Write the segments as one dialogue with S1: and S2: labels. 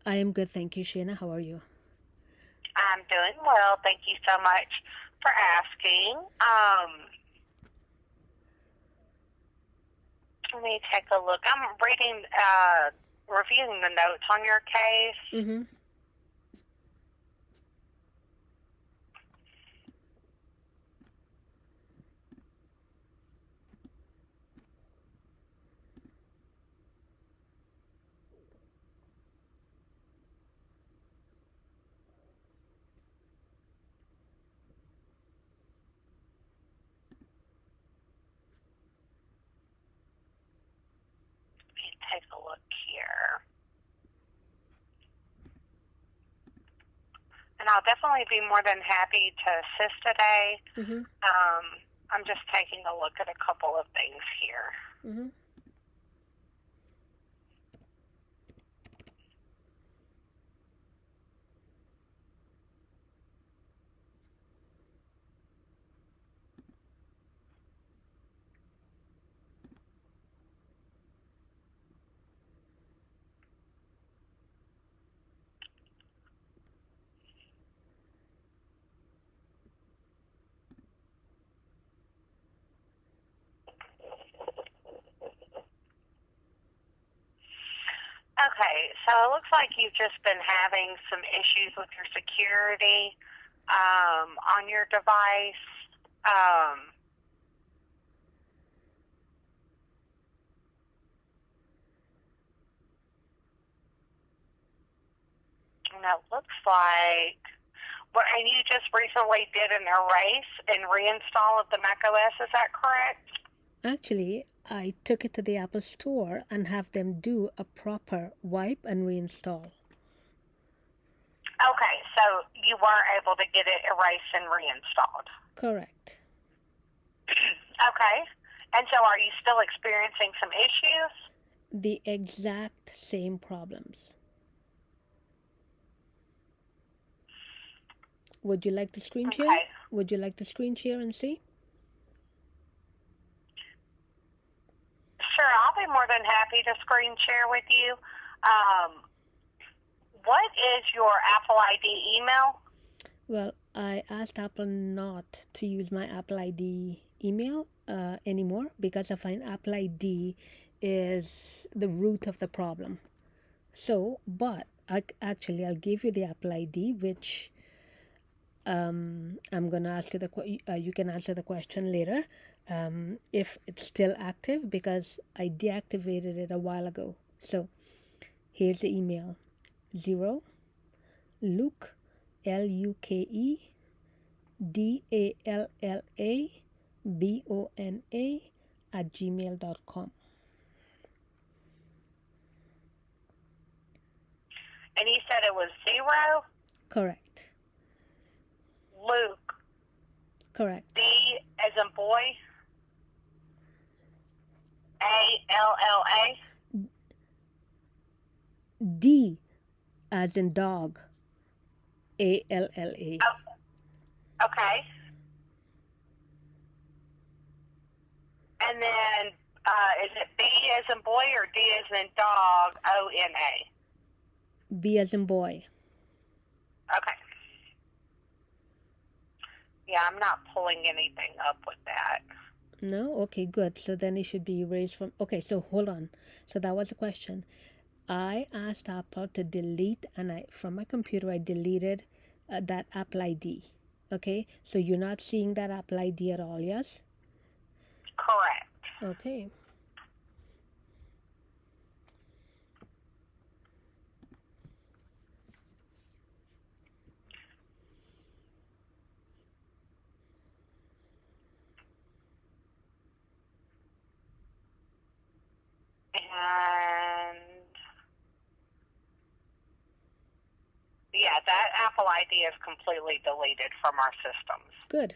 S1: I am good, thank you, Shayna. How are you?
S2: I'm doing well. Thank you so much for asking. Let me take a look. I'm reviewing the notes on your case.
S1: Mm-hmm.
S2: Let me take a look here. And I'll definitely be more than happy to assist today.
S1: Mm-hmm.
S2: I'm just taking a look at a couple of things here.
S1: Mm-hmm.
S2: Okay, so it looks like you've just been having some issues with your security on your device. Um, and it looks like and you just recently did an erase and reinstall of the macOS, is that correct?
S1: Actually, I took it to the Apple Store and have them do a proper wipe and reinstall.
S2: Okay, so you were able to get it erased and reinstalled.
S1: Correct.
S2: Okay, and so are you still experiencing some issues?
S1: The exact same problems. Would you like to screen share?
S2: Okay,
S1: Would you like to screen share and see?
S2: sure, I'll be more than happy to screen share with you. Um, what is your Apple ID email?
S1: Well, I asked Apple not to use my Apple ID email anymore because I find Apple ID is the root of the problem. So, but I'll give you the Apple ID, which I'm gonna ask you you can answer the question later, if it's still active because I deactivated it a while ago. So here's the email: 0 Luke LukeDallabona
S2: And you said it was 0?
S1: Correct.
S2: Luke,
S1: Correct.
S2: D as in boy, ALLA.
S1: D as in dog. ALLA.
S2: Oh, okay. And then is it B as in boy or D as in dog, ONA?
S1: B as in boy.
S2: Okay. Yeah, I'm not pulling anything up with that.
S1: No? Okay, good. So then it should be erased from. Okay, so hold on. So that was the question. I asked Apple to delete, and from my computer I deleted that Apple ID. Okay, so you're not seeing that Apple ID at all, yes?
S2: Correct.
S1: Okay.
S2: And yeah, that Apple ID is completely deleted from our systems.
S1: Good.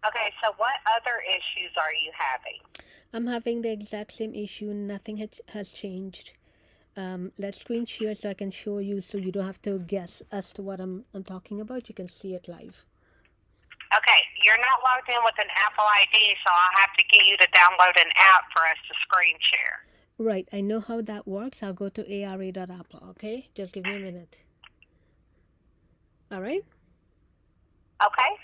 S2: Okay, so what other issues are you having?
S1: I'm having the exact same issue. Nothing has changed. Let's screen share so I can show you, so you don't have to guess as to what I'm talking about. You can see it live.
S2: Okay, you're not logged in with an Apple ID, so I'll have to get you to download an app for us to screen share.
S1: Right, I know how that works. I'll go to ara.apple, okay? Just give me a minute. All right?
S2: Okay.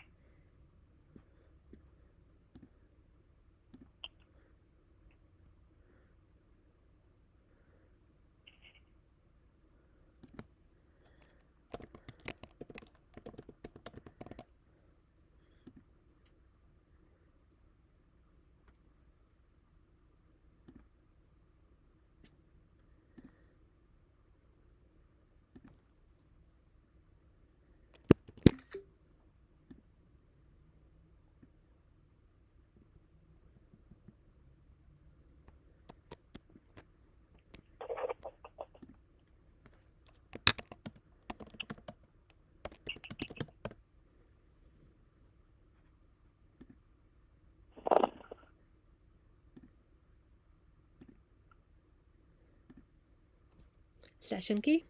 S1: Session key?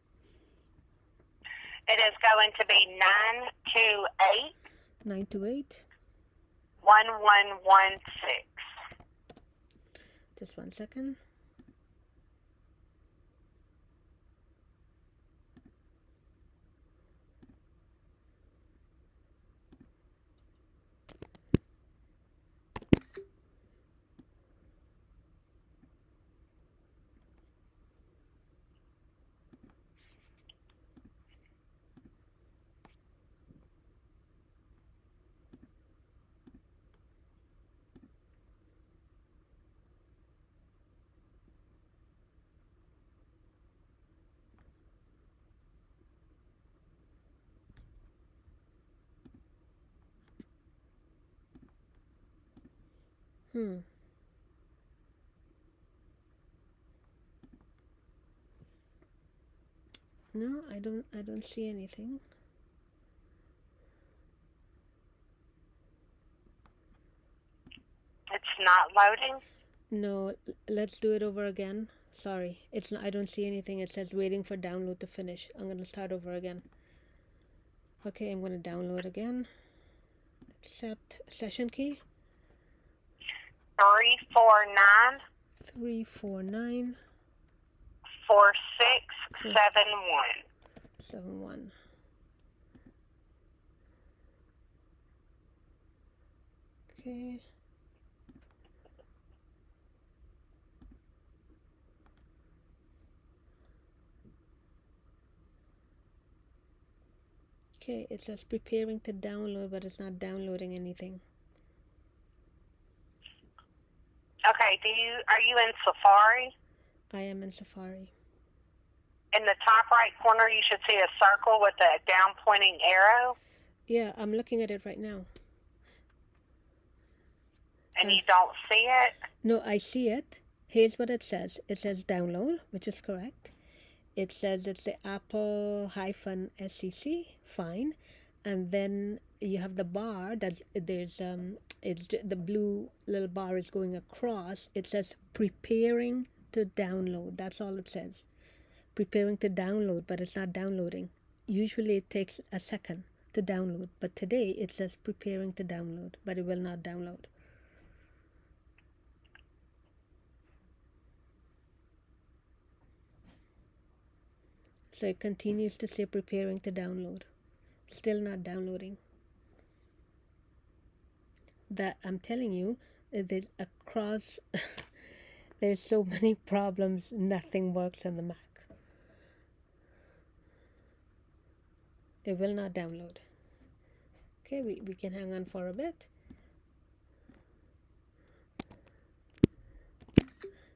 S2: It is going to be 928
S1: 928.
S2: 1116.
S1: Just 1 second. Hmm. No, I don't see anything.
S2: It's not loading.
S1: No, let's do it over again. Sorry, it's not, I don't see anything. It says waiting for download to finish. I'm gonna start over again. Okay, I'm gonna download again. Accept session key.
S2: 349
S1: 349
S2: 4671.
S1: 71. Okay. Okay, it says preparing to download, but it's not downloading anything.
S2: Okay, are you in Safari?
S1: I am in Safari.
S2: In the top right corner, you should see a circle with a down pointing arrow.
S1: Yeah, I'm looking at it right now.
S2: And you don't see it?
S1: No, I see it. Here's what it says. It says download, which is correct. It says it's the Apple-SEC, fine. And then you have the bar that's the blue little bar is going across. It says preparing to download. That's all it says. Preparing to download, but it's not downloading. Usually it takes a second to download, but today it says preparing to download, but it will not download. So it continues to say preparing to download. Still not downloading. That I'm telling you, there's across there's so many problems, nothing works on the Mac. It will not download. Okay, we can hang on for a bit.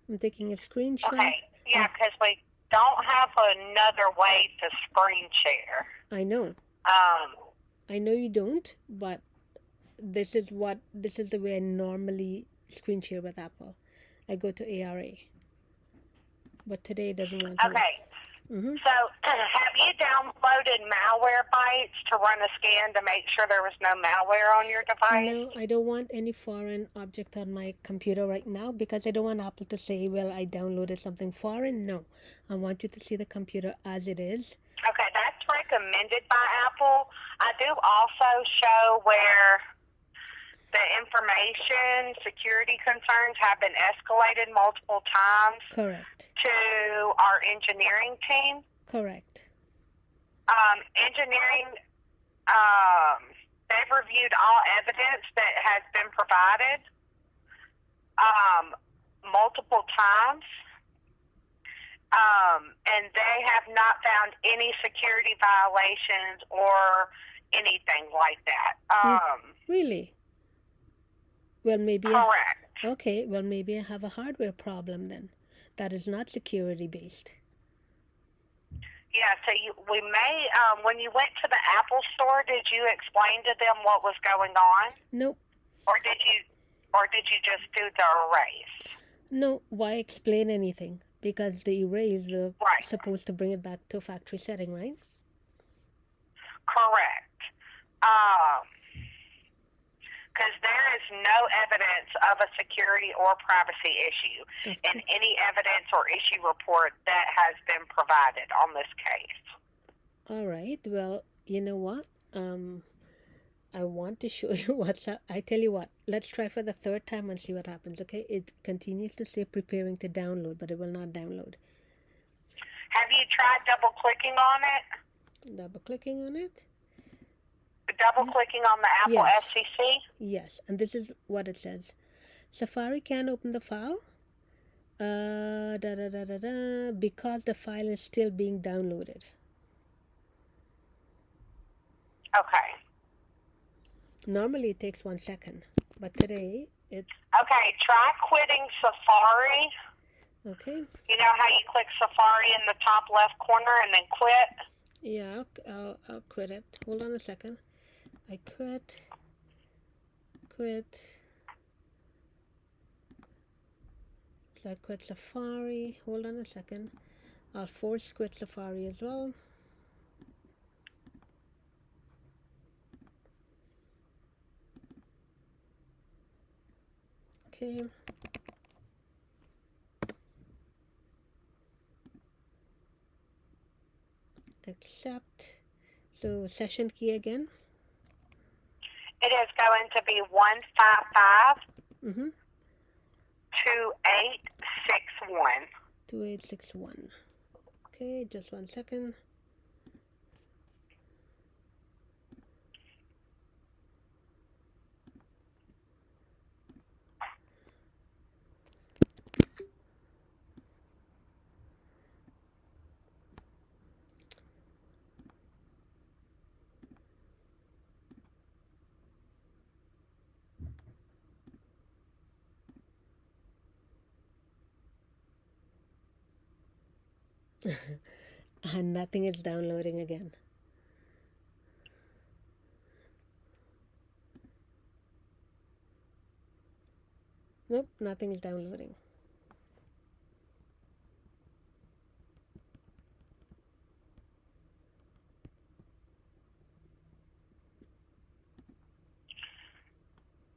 S1: I'm taking a screenshot.
S2: Okay, yeah, because we don't have another way to screen share.
S1: I know. I know you don't, but this is the way I normally screen share with Apple. I go to ARA, but today it doesn't want to.
S2: Okay. So, have you downloaded Malwarebytes to run a scan to make sure there was no malware on your device?
S1: No, I don't want any foreign object on my computer right now because I don't want Apple to say, well, I downloaded something foreign. No, I want you to see the computer as it is.
S2: Okay, that's recommended by Apple. I do also show where The information security concerns have been escalated multiple times
S1: Correct.
S2: to our engineering team.
S1: Correct.
S2: Engineering, they've reviewed all evidence that has been provided multiple times, and they have not found any security violations or anything like that.
S1: Really? Well, maybe
S2: Correct.
S1: okay, well, maybe I have a hardware problem then. That is not security based.
S2: Yeah, so we may, when you went to the Apple store, did you explain to them what was going on?
S1: Nope.
S2: Or did you just do the erase?
S1: No, why explain anything? Because the erase will
S2: Right.
S1: supposed to bring it back to factory setting, right?
S2: Correct. Because there is no evidence of a security or privacy issue in any evidence or issue report that has been provided on this case.
S1: All right. Well, you know what? I want to show you what's up. I tell you what, let's try for the third time and see what happens, okay? It continues to say preparing to download, but it will not download.
S2: Have you tried double-clicking on it?
S1: Double-clicking on it?
S2: Double-clicking on the Apple
S1: Yes.
S2: FCC?
S1: Yes, and this is what it says. Safari can't open the file because the file is still being downloaded.
S2: Okay.
S1: Normally it takes 1 second, but today it...
S2: Okay, try quitting Safari.
S1: Okay.
S2: You know how you click Safari in the top left corner and then quit?
S1: Yeah, I'll quit it. Hold on a second. I quit. So I quit Safari. Hold on a second. I'll force quit Safari as well. Okay. Accept. So session key again.
S2: It is going to be 155
S1: Mm-hmm.
S2: 2861.
S1: 2861. Okay, just 1 second. And nothing is downloading again. Nope, nothing is downloading.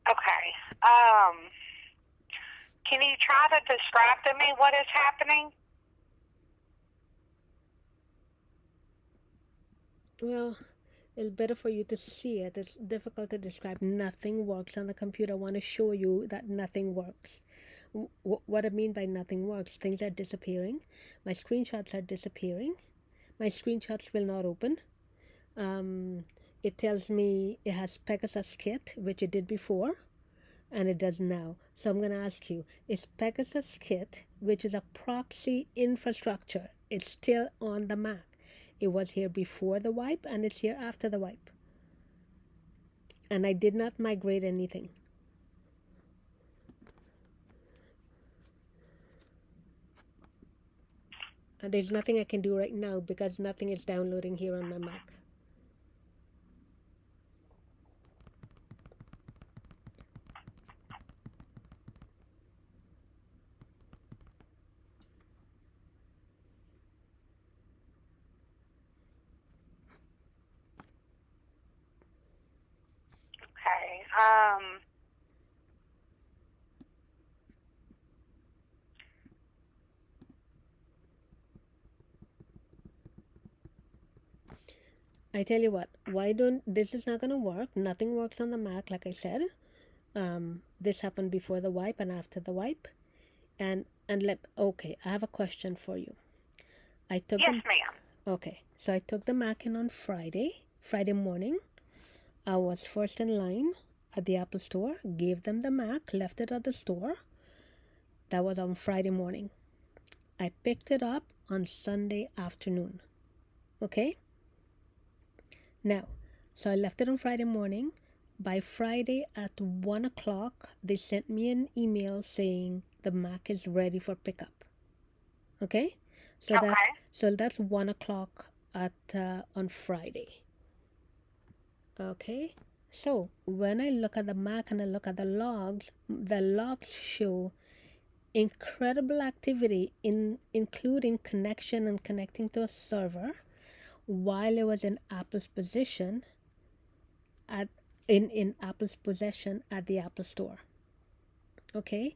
S2: Okay. Can you try to describe to me what is happening?
S1: Well, it's better for you to see it. It's difficult to describe. Nothing works on the computer. I want to show you that nothing works. What I mean by nothing works, things are disappearing. My screenshots are disappearing. My screenshots will not open. It tells me it has Pegasus Kit, which it did before, and it does now. So I'm going to ask you, is Pegasus Kit, which is a proxy infrastructure, it's still on the Mac? It was here before the wipe, and it's here after the wipe. And I did not migrate anything. And there's nothing I can do right now because nothing is downloading here on my Mac.
S2: Okay.
S1: I tell you what, why don't, this is not going to work. Nothing works on the Mac, like I said. This happened before the wipe and after the wipe. And okay, I have a question for you. I took
S2: Yes,
S1: them.
S2: ma'am.
S1: Okay, so I took the Mac in on Friday morning. I was first in line at the Apple store, gave them the Mac, left it at the store. That was on Friday morning. I picked it up on Sunday afternoon. Okay? Now, so I left it on Friday morning. By Friday at 1 o'clock, they sent me an email saying the Mac is ready for pickup. Okay? So that's 1 o'clock at on Friday. Okay? So when I look at the Mac and I look at the logs show incredible activity including connection and connecting to a server while it was in Apple's possession in Apple's possession at the Apple Store. Okay,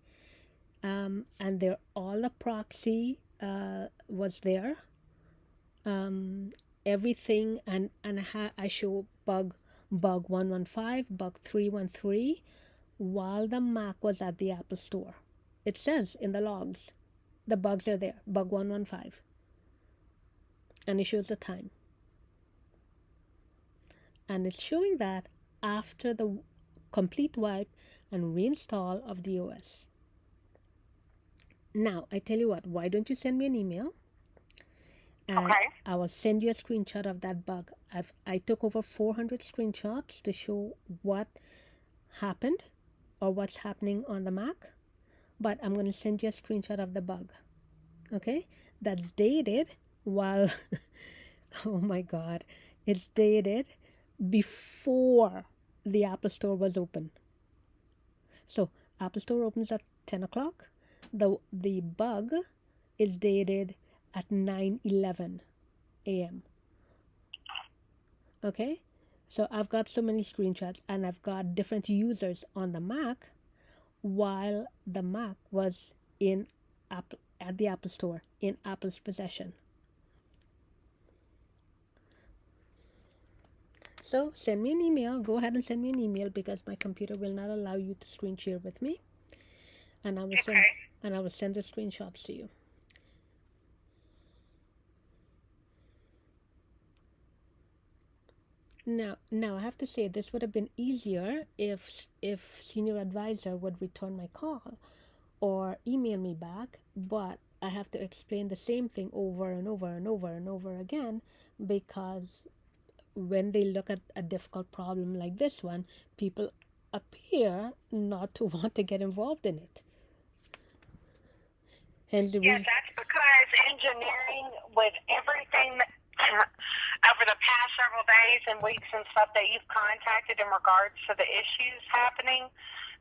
S1: and there all the proxy was there. Everything and I show bug 115, bug 313 while the Mac was at the Apple Store. It says in the logs, the bugs are there, bug 115, and it shows the time. And it's showing that after the complete wipe and reinstall of the OS. Now, I tell you what, why don't you send me an email? And I will send you a screenshot of that bug. I took over 400 screenshots to show what happened or what's happening on the Mac. But I'm going to send you a screenshot of the bug. Okay? That's dated while, oh my God, it's dated before the Apple Store was open. So Apple Store opens at 10 o'clock. The bug is dated at 9:11 a.m. Okay? So I've got so many screenshots and I've got different users on the Mac while the Mac was in Apple at the Apple Store in Apple's possession. So send me an email. Go ahead and send me an email because my computer will not allow you to screen share with me. And I will send the screenshots to you. Now I have to say this would have been easier if senior advisor would return my call or email me back, but I have to explain the same thing over and over and over and over again because when they look at a difficult problem like this one, people appear not to want to get involved in it.
S2: Hence the reason. Yes, that's because engineering, with everything over the past several days and weeks and stuff that you've contacted in regards to the issues happening,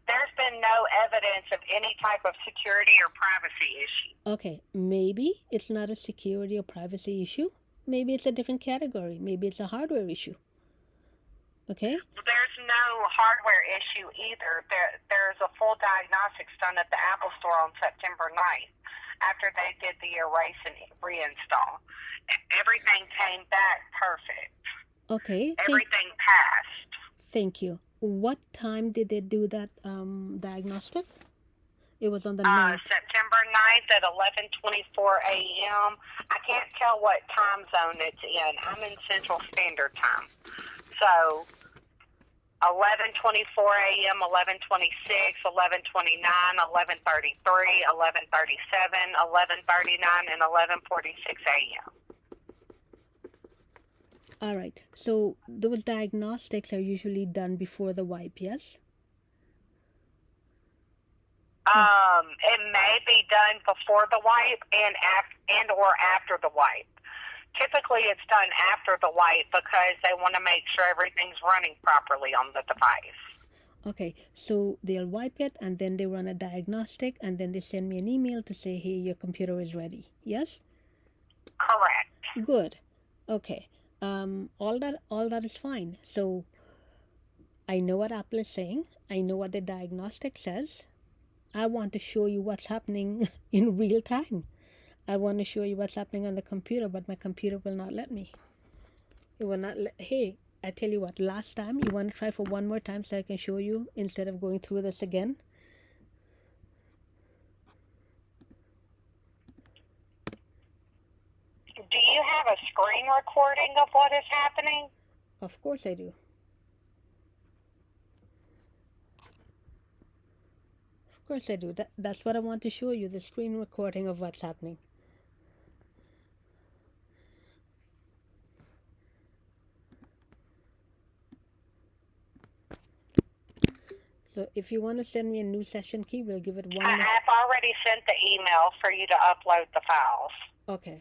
S2: there's been no evidence of any type of security or privacy issue.
S1: Okay, maybe it's not a security or privacy issue. Maybe it's a different category. Maybe it's a hardware issue. Okay?
S2: There's no hardware issue either. There's a full diagnostics done at the Apple Store on September 9th after they did the erase and reinstall. Everything came back perfect.
S1: Okay.
S2: Everything passed.
S1: Thank you. What time did they do that diagnostic? It was on the 9th.
S2: September 9th at 11:24 a.m. I can't tell what time zone it's in. I'm in Central Standard Time. So 11:24 a.m., 11:26, 11:29, 11:33, 11:37, 11:39, and 11:46 a.m.
S1: All right. So those diagnostics are usually done before the wipe, yes?
S2: It may be done before the wipe and or after the wipe. Typically, it's done after the wipe because they want to make sure everything's running properly on the device.
S1: Okay, so they'll wipe it and then they run a diagnostic and then they send me an email to say, hey, your computer is ready. Yes?
S2: Correct.
S1: Good. Okay. All that is fine. So I know what Apple is saying. I know what the diagnostic says. I want to show you what's happening in real time. I want to show you what's happening on the computer, but my computer will not let me. It will not let, hey, I tell you what, last time, you want to try for one more time so I can show you instead of going through this again?
S2: Do you have a screen recording of what is happening?
S1: Of course I do. Of course I do. That's what I want to show you, the screen recording of what's happening. So if you want to send me a new session key, we'll give it one.
S2: I've already sent the email for you to upload the files.
S1: Okay.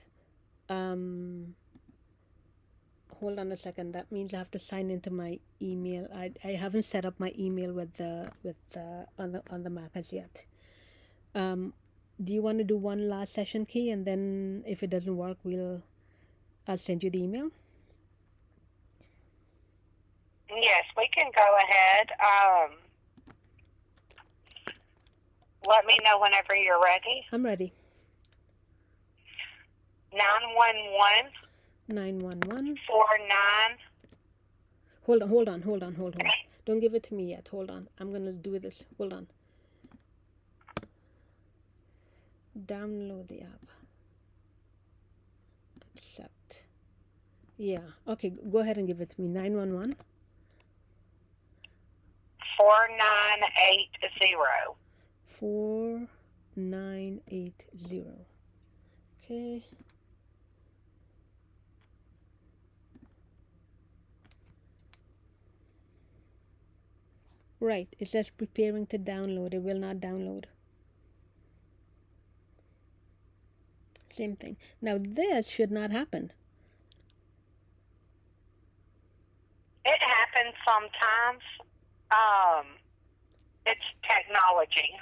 S1: Hold on a second. That means I have to sign into my email. I haven't set up my email on the Mac as yet. Do you want to do one last session key, and then if it doesn't work, I'll send you the email?
S2: Yes, we can go ahead. Let me know whenever you're ready.
S1: I'm ready.
S2: 911
S1: 911.
S2: 49.
S1: Hold on. Don't give it to me yet. Hold on. I'm gonna do this. Hold on. Download the app. Accept. Yeah. Okay. Go ahead and give it to me. 911.
S2: 4980.
S1: 4980. Okay. Right. It says preparing to download. It will not download. Same thing. Now this should not happen.
S2: It happens sometimes. It's technology.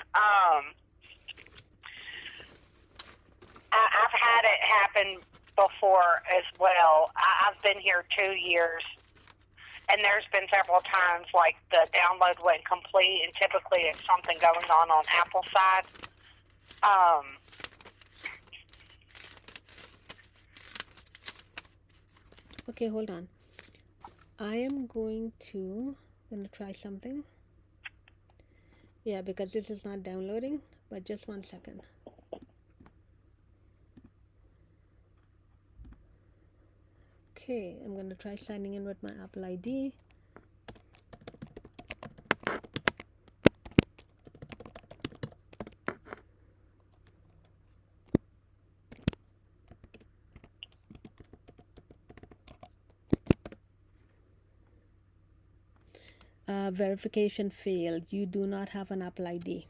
S2: I've had it happen before as well. I've been here 2 years, and there's been several times like the download went complete, and typically it's something going on Apple side.
S1: Okay, hold on. I am gonna try something. Yeah, because this is not downloading, but just 1 second. Okay, I'm gonna try signing in with my Apple ID. Verification failed. You do not have an Apple ID.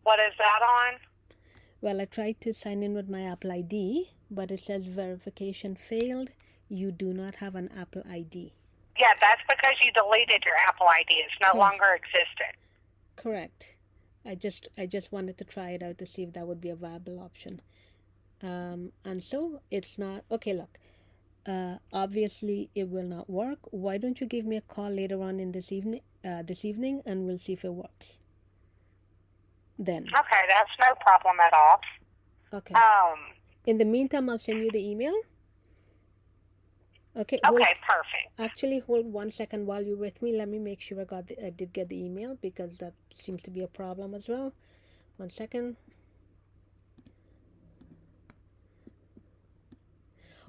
S2: What is that on?
S1: Well, I tried to sign in with my Apple ID, but it says verification failed. You do not have an Apple ID.
S2: Yeah, that's because you deleted your Apple ID. It's no longer existent.
S1: Correct. I just wanted to try it out to see if that would be a viable option. And so it's not. Okay, look. Obviously it will not work. Why don't you give me a call later on in this evening, and we'll see if it works. Then.
S2: Okay, that's no problem at all.
S1: Okay. In the meantime, I'll send you the email. Okay.
S2: Okay, perfect.
S1: Actually, hold 1 second while you're with me. Let me make sure I did get the email, because that seems to be a problem as well. 1 second.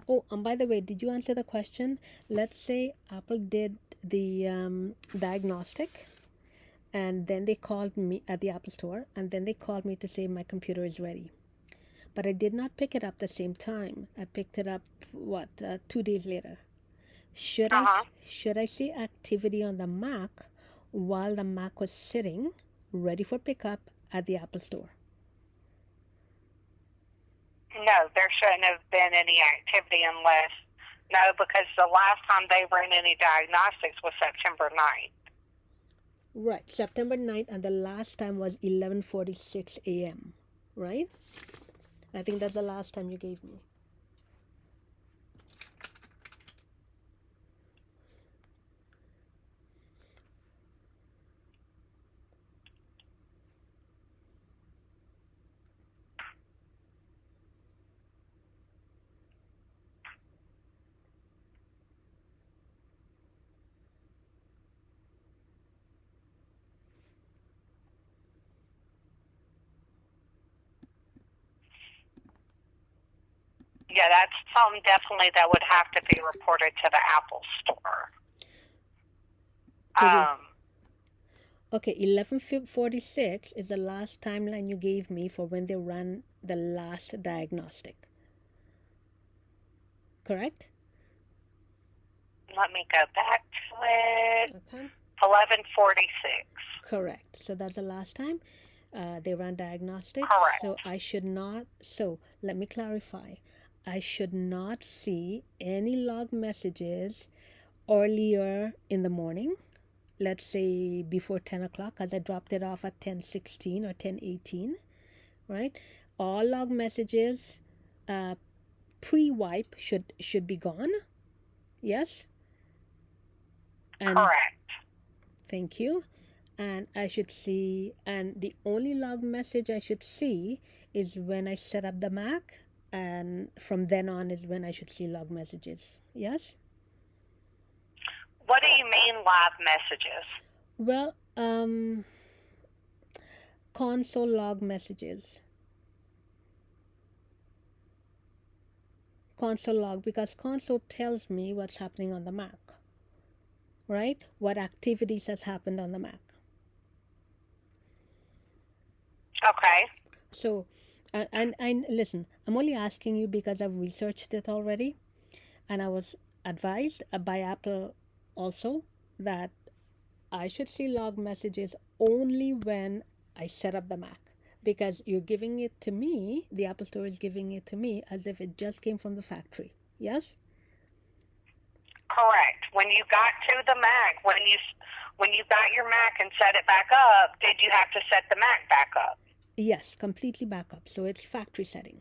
S1: Oh, and by the way, did you answer the question? Let's say Apple did the diagnostic, and then they called me at the Apple Store, and then they called me to say my computer is ready. But I did not pick it up the same time. I picked it up, 2 days later. Should I see activity on the Mac while the Mac was sitting, ready for pickup at the Apple Store?
S2: No, there shouldn't have been any activity because the last time they ran any diagnostics was September 9th.
S1: Right, September 9th, and the last time was 11:46 a.m., right? I think that's the last time you gave me.
S2: Yeah, that's something definitely that would have to be reported to the Apple Store.
S1: Okay, 11:46 is the last timeline you gave me for when they ran the last diagnostic. Correct?
S2: Let me go back to it.
S1: Okay.
S2: 11:46.
S1: Correct. So that's the last time they ran diagnostics.
S2: Correct.
S1: So I should not. So let me clarify. I should not see any log messages earlier in the morning. Let's say before 10 o'clock, because I dropped it off at 10:16 or 10:18, right? All log messages pre-wipe should be gone. Yes? And
S2: Correct.
S1: thank you. And I should see, and the only log message I should see is when I set up the Mac, and from then on is when I should see log messages. Yes?
S2: What do you mean live messages?
S1: Well, console log messages. Console log, because console tells me what's happening on the Mac, right? What activities has happened on the Mac.
S2: Okay.
S1: So, and listen, I'm only asking you because I've researched it already, and I was advised by Apple also that I should see log messages only when I set up the Mac, because you're giving it to me, the Apple Store is giving it to me as if it just came from the factory. Yes?
S2: Correct. When you got to the Mac, when you got your Mac and set it back up, did you have to set the Mac back up?
S1: Yes, completely back up. So it's factory setting.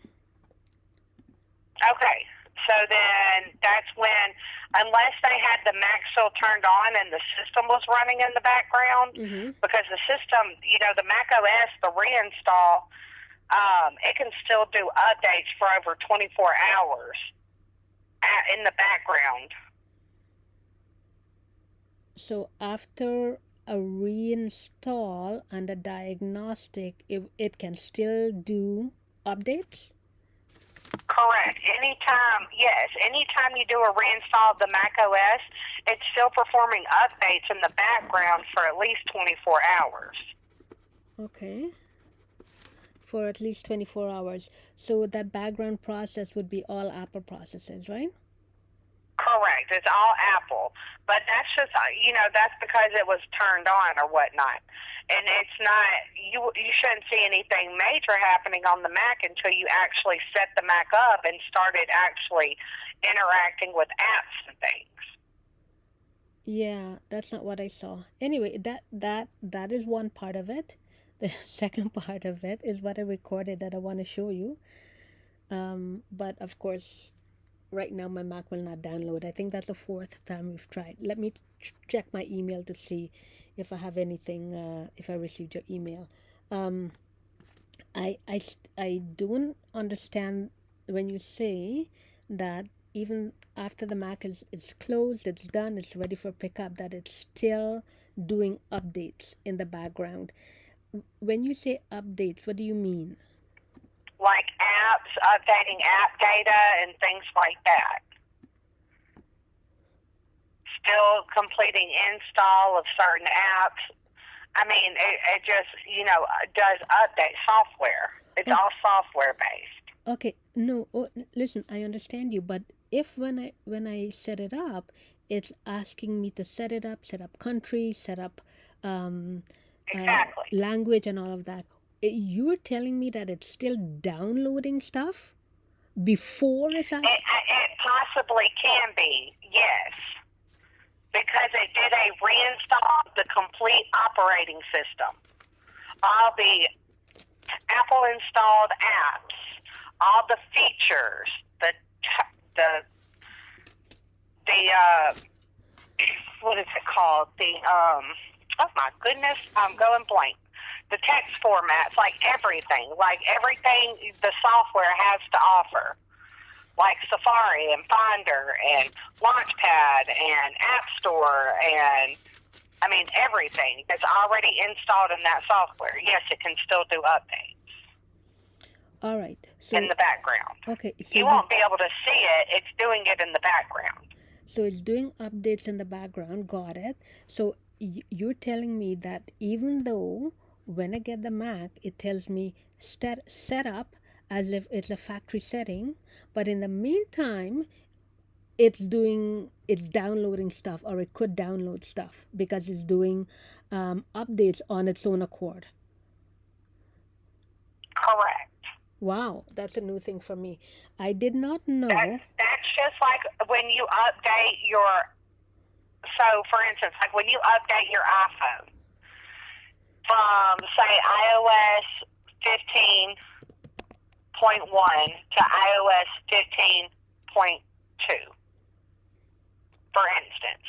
S2: Okay. So then that's when, unless they had the Mac still turned on and the system was running in the background, because the system, the Mac OS, the reinstall, it can still do updates for over 24 hours in the background.
S1: So after a reinstall and a diagnostic, it can still do updates?
S2: Correct. Anytime you do a reinstall of the Mac OS, it's still performing updates in the background for at least 24 hours.
S1: Okay. For at least 24 hours. So that background process would be all Apple processes, right?
S2: Correct. It's all Apple. But that's just, that's because it was turned on or whatnot. And it's not, you shouldn't see anything major happening on the Mac until you actually set the Mac up and started actually interacting with apps and things.
S1: Yeah, that's not what I saw. Anyway, that is one part of it. The second part of it is what I recorded that I want to show you. But of course, right now my Mac will not download. I think that's the fourth time we've tried. Let me check my email to see if I have anything, if I received your email. I don't understand when you say that even after the Mac is closed, it's done, it's ready for pickup, that it's still doing updates in the background. When you say updates, what do you mean?
S2: Like apps, updating app data and things like that. Still completing install of certain apps. I mean, it just, does update software. It's all software based.
S1: Okay, no, listen, I understand you, but if when I set it up, it's asking me to set it up, set up country, set up
S2: Exactly.
S1: Language and all of that. You're telling me that it's still downloading stuff before it's
S2: It possibly can be, yes. Because it did a reinstall of the complete operating system. All the Apple installed apps, all the features, the what is it called? Oh my goodness, I'm going blank. The text formats, like everything the software has to offer, like Safari and Finder and Launchpad and App Store and, everything that's already installed in that software. Yes, it can still do updates.
S1: All right.
S2: in
S1: So,
S2: the background.
S1: okay.
S2: You won't be able to see it. It's doing it in the background.
S1: So it's doing updates in the background. Got it. So you're telling me that even though when I get the Mac, it tells me set up as if it's a factory setting, but in the meantime, it's downloading stuff, or it could download stuff because it's doing updates on its own accord.
S2: Correct.
S1: Wow, that's a new thing for me. I did not know.
S2: That's just like when you update your. So, for instance, like when you update your iPhone from, say, iOS 15.1 to iOS 15.2. For instance,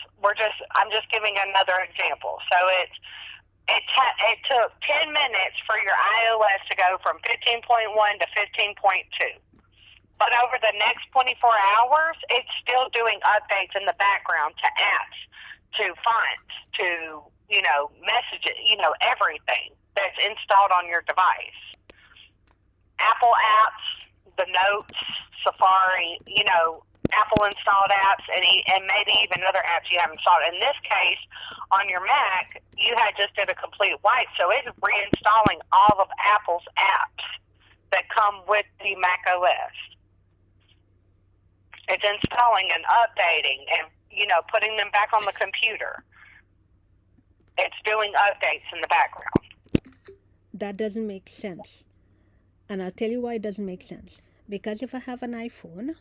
S2: I'm just giving another example. So it took 10 minutes for your iOS to go from 15.1 to 15.2. But over the next 24 hours, it's still doing updates in the background to apps, to fonts, to, messages, everything that's installed on your device. Apple apps, the Notes, Safari, Apple installed apps, and maybe even other apps you have installed. In this case, on your Mac, you had just did a complete wipe, so it's reinstalling all of Apple's apps that come with the Mac OS. It's installing and updating and, putting them back on the computer. It's doing updates in the background.
S1: That doesn't make sense. And I'll tell you why it doesn't make sense. Because if I have an iPhone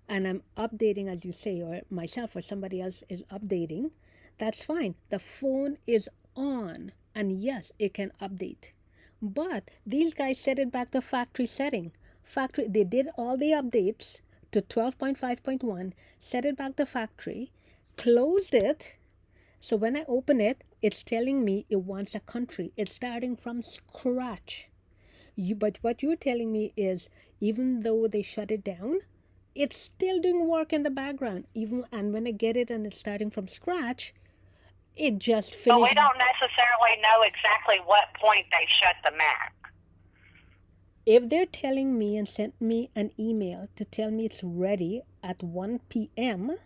S1: and I'm updating, as you say, or myself or somebody else is updating, that's fine. The phone is on, and yes, it can update. But these guys set it back to factory setting. They did all the updates to 12.5.1, set it back to factory, closed it. So when I open it, it's telling me it wants a country. It's starting from scratch. But what you're telling me is, even though they shut it down, it's still doing work in the background. And when I get it and it's starting from scratch, it just finished.
S2: But we don't necessarily know exactly what point they shut the Mac.
S1: If they're telling me and sent me an email to tell me it's ready at 1 p.m.,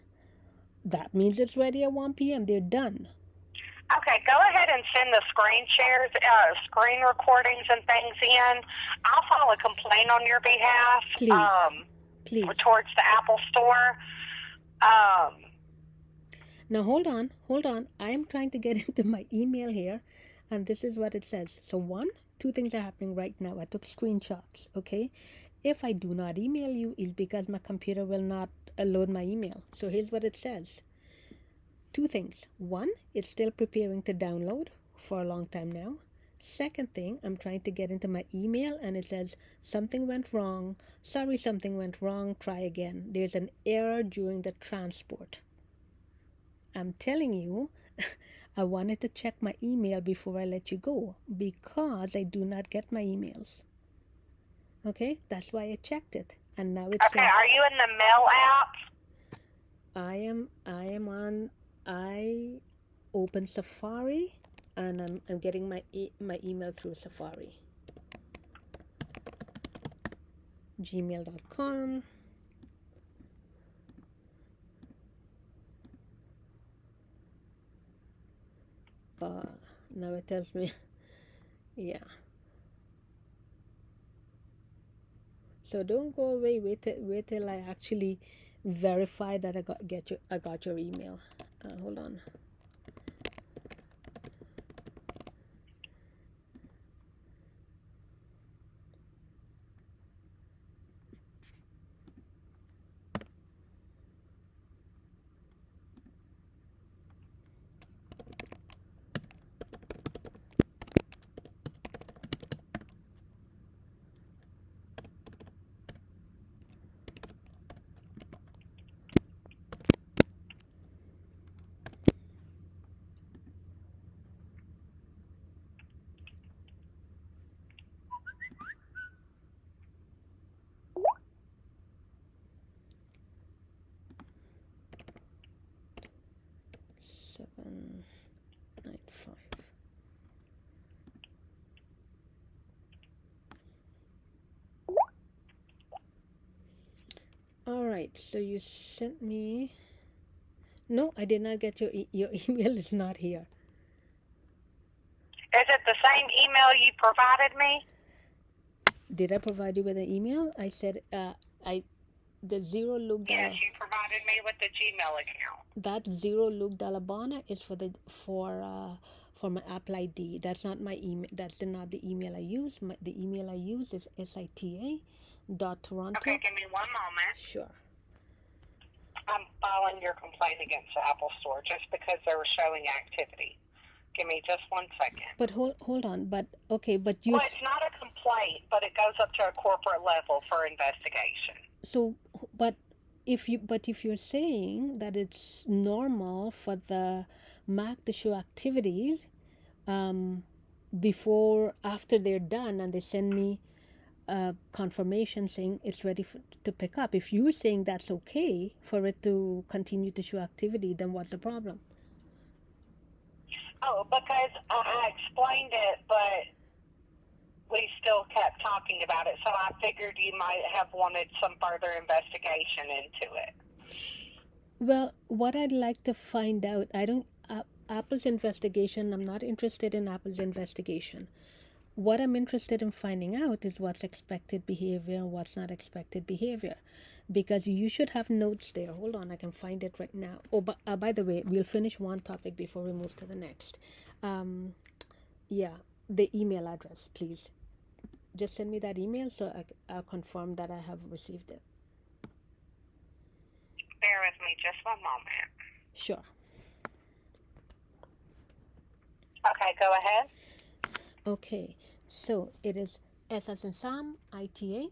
S1: that means it's ready at 1 p.m. They're done.
S2: Okay, go ahead and send the screen shares, screen recordings and things in. I'll file a complaint on your behalf.
S1: Please.
S2: Towards the Apple Store.
S1: Now, hold on. I am trying to get into my email here, and this is what it says. So, two things are happening right now. I took screenshots, okay? If I do not email you, it's because my computer will not load my email. So, here's what it says. Two things. One, it's still preparing to download for a long time now. Second thing, I'm trying to get into my email and it says something went wrong. Sorry, something went wrong. Try again. There's an error during the transport. I'm telling you, I wanted to check my email before I let you go because I do not get my emails. Okay, that's why I checked it. And now it's
S2: okay. Are you in the Mail app?
S1: I open Safari and I'm getting my email through Safari. gmail.com. Now it tells me, yeah. So don't go away. Wait till I actually verify that I got your email. Hold on. All right. So you sent me. No, I did not get your email. Is not here.
S2: Is it the same email you provided me?
S1: Did I provide you with an email? I said I the zero Luke
S2: Yes,
S1: Dalla.
S2: you provided me with the Gmail account.
S1: That zero Luke Dallabana is for my Apple ID. That's not my email. That's not the email I use. The email I use is sita.toronto.
S2: Okay, give me one moment.
S1: Sure.
S2: I'm filing your complaint against the Apple Store just because they were showing activity. Give me just 1 second.
S1: But hold on. But okay. But you.
S2: Well, it's not a complaint, but it goes up to a corporate level for investigation.
S1: So, but if you're saying that it's normal for the Mac to show activities before after they're done, and they send me confirmation saying it's ready to pick up. If you're saying that's okay for it to continue to show activity, then what's the problem?
S2: Oh, because I explained it, but we still kept talking about it, so I figured you might have wanted some further investigation into it.
S1: Well, what I'd like to find out, Apple's investigation, I'm not interested in Apple's investigation. What I'm interested in finding out is what's expected behavior and what's not expected behavior, because you should have notes there. Hold on, I can find it right now. Oh, but by the way, we'll finish one topic before we move to the next. Yeah, the email address, please. Just send me that email so I'll confirm that I have received it.
S2: Bear with me just 1 moment.
S1: Sure.
S2: Okay, go ahead.
S1: Okay, so it is S as in Sam, ITA,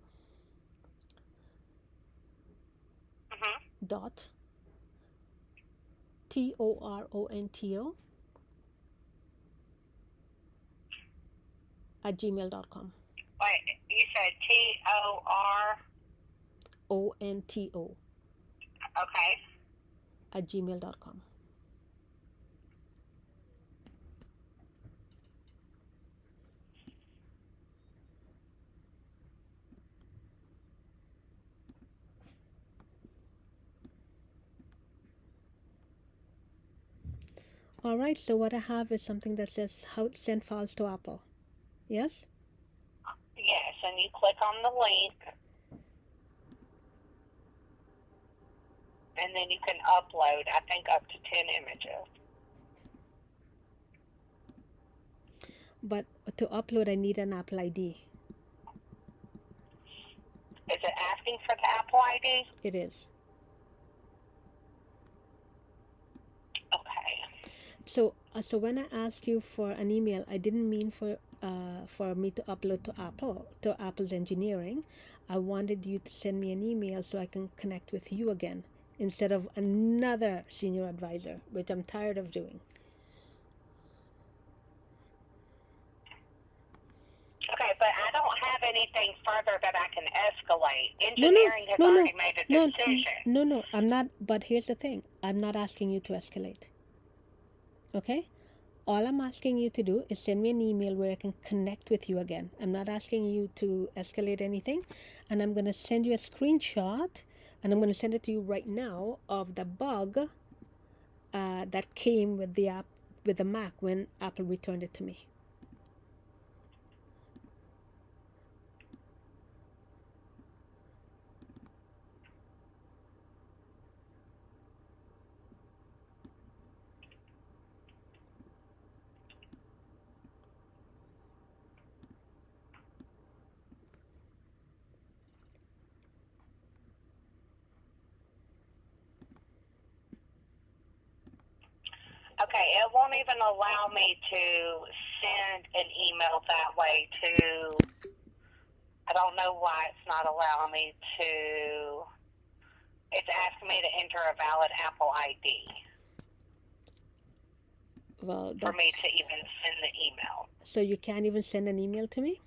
S1: dot TORONTO @gmail.com.
S2: Wait, you said TOR?
S1: ONTO
S2: Okay.
S1: @gmail.com. All right, so what I have is something that says how to send files to Apple. Yes?
S2: Yes, and you click on the link, and then you can upload, I think, up to 10 images.
S1: But to upload, I need an Apple ID.
S2: Is it asking for the Apple ID?
S1: It is.
S2: Okay.
S1: So when I asked you for an email, I didn't mean for me to upload to Apple's engineering. I wanted you to send me an email so I can connect with you again instead of another senior advisor, which I'm tired of doing.
S2: Okay, but I don't have anything further that I can escalate. Engineering has already made a decision.
S1: No, I'm not. But here's the thing. I'm not asking you to escalate. Okay? All I'm asking you to do is send me an email where I can connect with you again. I'm not asking you to escalate anything. And I'm going to send you a screenshot, and I'm going to send it to you right now, of the bug that came with the Mac when Apple returned it to me.
S2: Okay, it won't even allow me to send an email that way to, I don't know why it's not allowing me to, it's asking me to enter a valid Apple ID for me to even send the email.
S1: So you can't even send an email to me?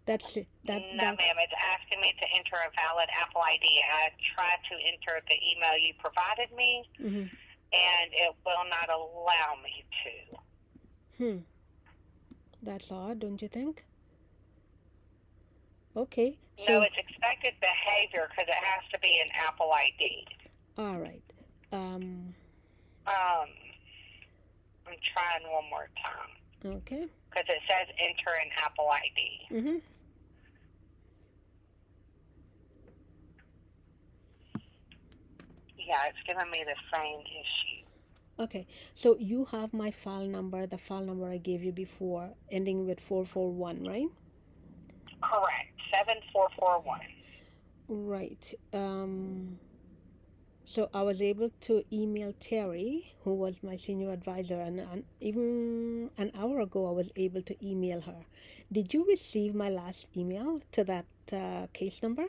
S1: That's it.
S2: No, ma'am, it's asking me to enter a valid Apple ID. I tried to enter the email you provided me, and it will not allow me to.
S1: That's odd, don't you think? Okay.
S2: No, it's suspected behavior because it has to be an Apple ID.
S1: All right.
S2: I'm trying one more time
S1: Okay.
S2: because it says enter an Apple ID.
S1: Mm-hmm.
S2: Yeah, it's giving me the same issue.
S1: Okay. So you have my file number, the file number I gave you before, ending with 441, right?
S2: Correct. 7441.
S1: Right. So I was able to email Terry, who was my senior advisor, and even an hour ago I was able to email her. Did you receive my last email to that case number?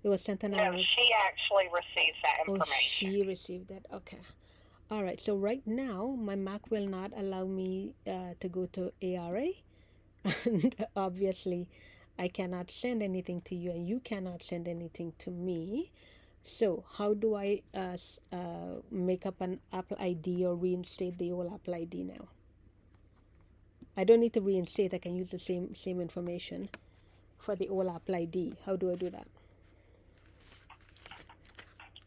S1: It was sent an hour
S2: No,
S1: ago.
S2: she actually receives that
S1: Oh,
S2: information.
S1: she received it. Okay. All right. So right now my Mac will not allow me to go to ARA, and obviously I cannot send anything to you, and you cannot send anything to me. So how do I make up an Apple ID or reinstate the old Apple ID now? I don't need to reinstate. I can use the same information for the old Apple ID. How do I do that?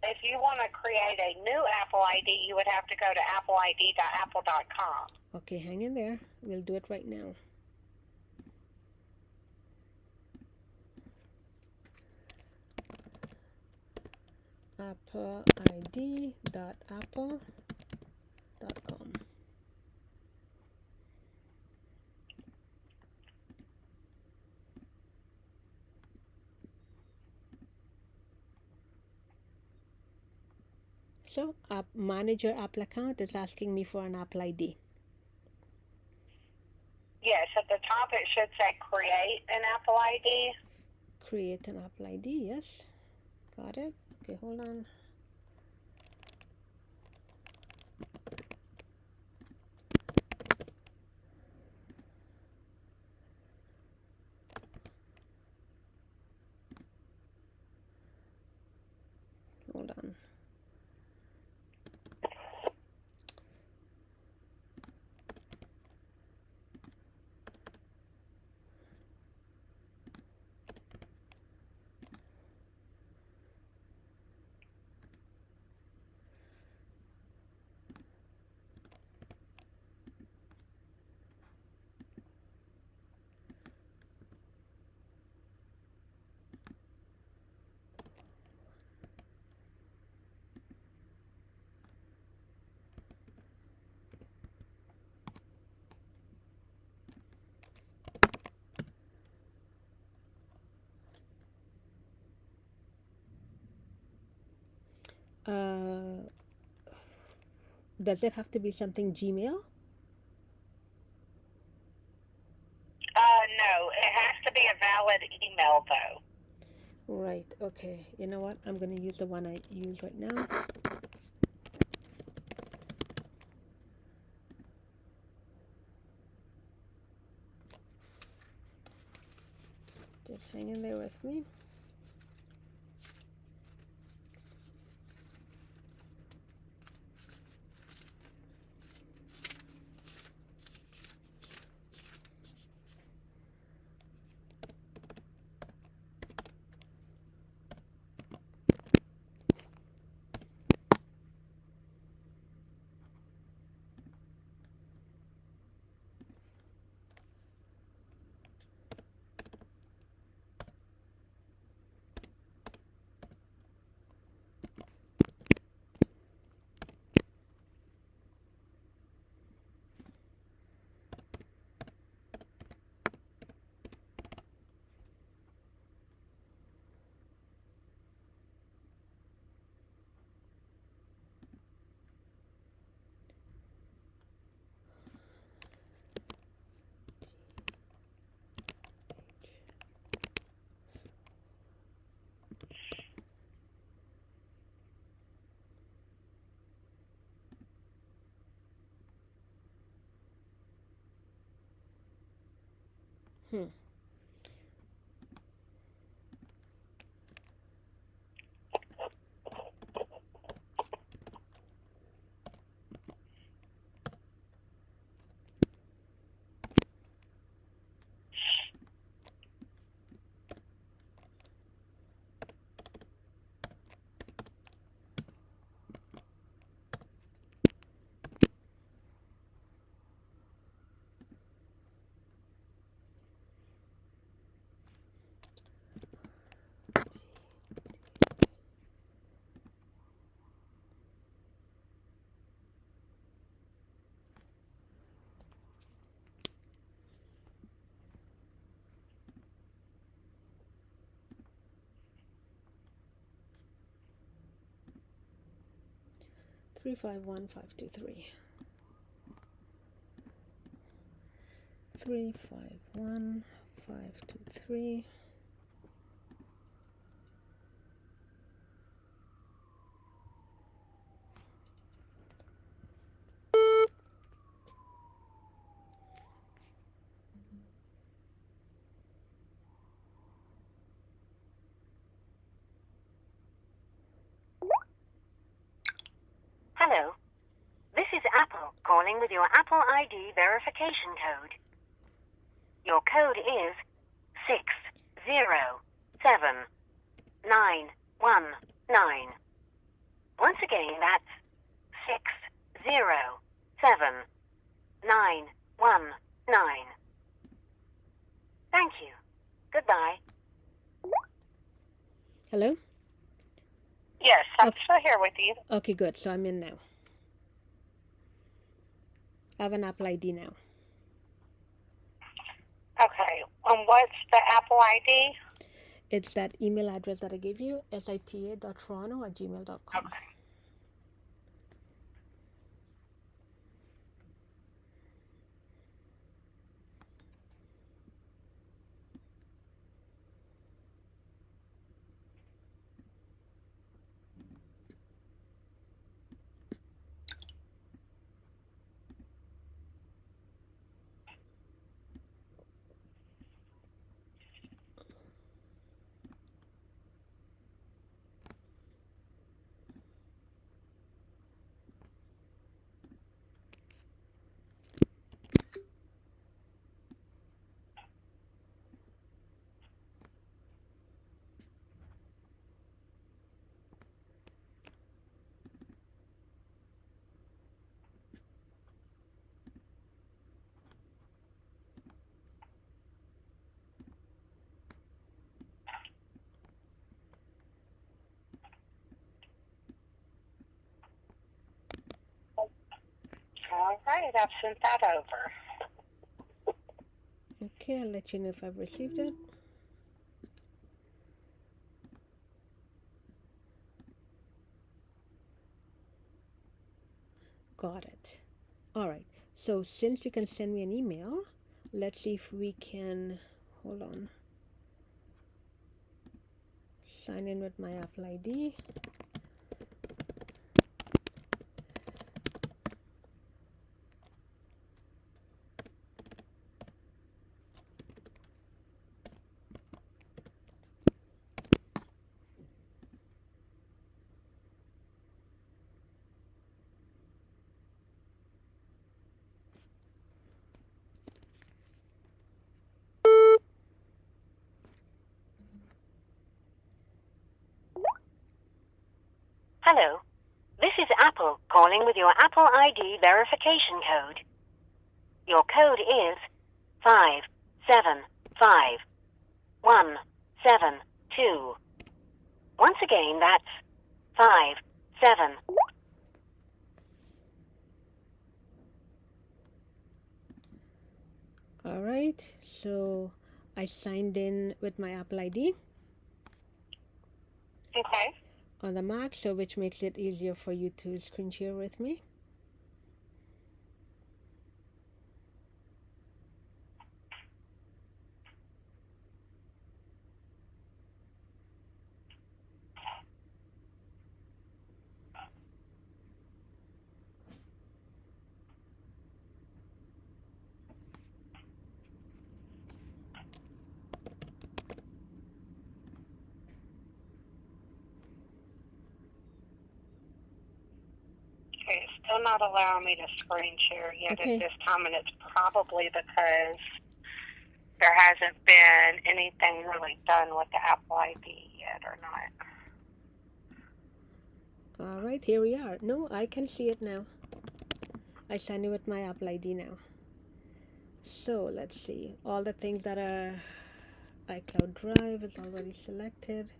S2: If you want to create a new Apple ID, you would have to go to appleid.apple.com.
S1: Okay, hang in there. We'll do it right now. appleid.apple.com. So, manage your Apple account is asking me for an Apple ID.
S2: Yes, at the top it should say create an Apple ID.
S1: Create an Apple ID, yes. Got it. Okay, hold on. Hold on. Does it have to be something Gmail?
S2: No, it has to be a valid email though.
S1: Right, okay. You know what? I'm going to use the one I use right now. Just hang in there with me. Hmm. 351523. 351523.
S3: Hello, this is Apple calling with your Apple ID verification code. Your code is 607919. Once again, that's 607919. Thank you. Goodbye.
S1: Hello?
S2: Yes, I'm
S1: Okay.
S2: still here with you.
S1: Okay, good. So I'm in now. I have an Apple ID now.
S2: Okay, what's the Apple ID?
S1: It's that email address that I gave you, sita.toronto@gmail.com.
S2: Okay. All right, I've sent that over.
S1: Okay, I'll let you know if I've received it. Got it. All right. So since you can send me an email, let's see if we can, hold on, sign in with my Apple ID.
S3: Hello, this is Apple calling with your Apple ID verification code. Your code is 575172. Once again, that's 57.
S1: All right. So I signed in with my Apple ID
S2: Okay.
S1: on the Mac, so which makes it easier for you to screen share with me.
S2: Okay, it's still not allowing me to screen share yet
S1: Okay.
S2: at this time, and it's probably because there hasn't been anything really done with the Apple ID yet or not.
S1: All right, here we are. No, I can see it now. I signed in with my Apple ID now. So let's see. All the things that are iCloud Drive is already selected.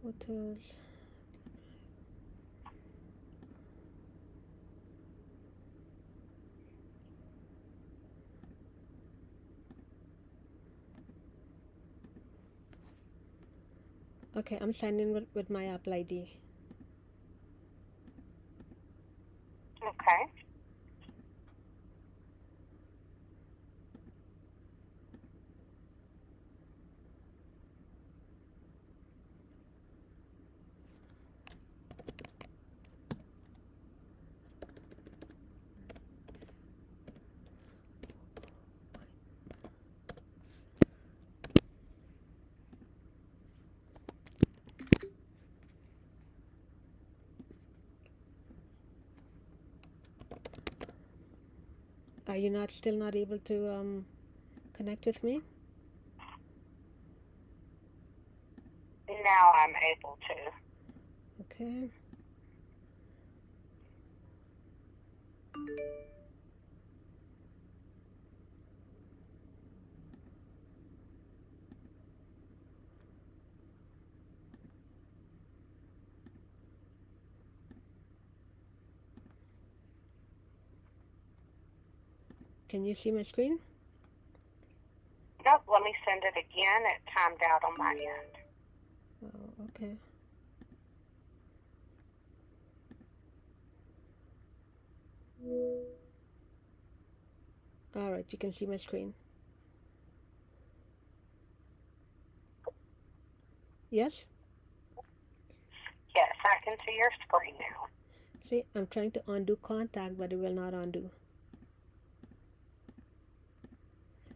S1: Photos. Okay, I'm signed in with my Apple ID.
S2: Okay.
S1: Are you still not able to connect with me?
S2: Now I'm able to.
S1: Okay. Can you see my screen?
S2: Nope, let me send it again. It timed out on my end.
S1: Oh, okay. All right, you can see my screen. Yes?
S2: Yes, I can see your screen now.
S1: See, I'm trying to undo contact, but it will not undo.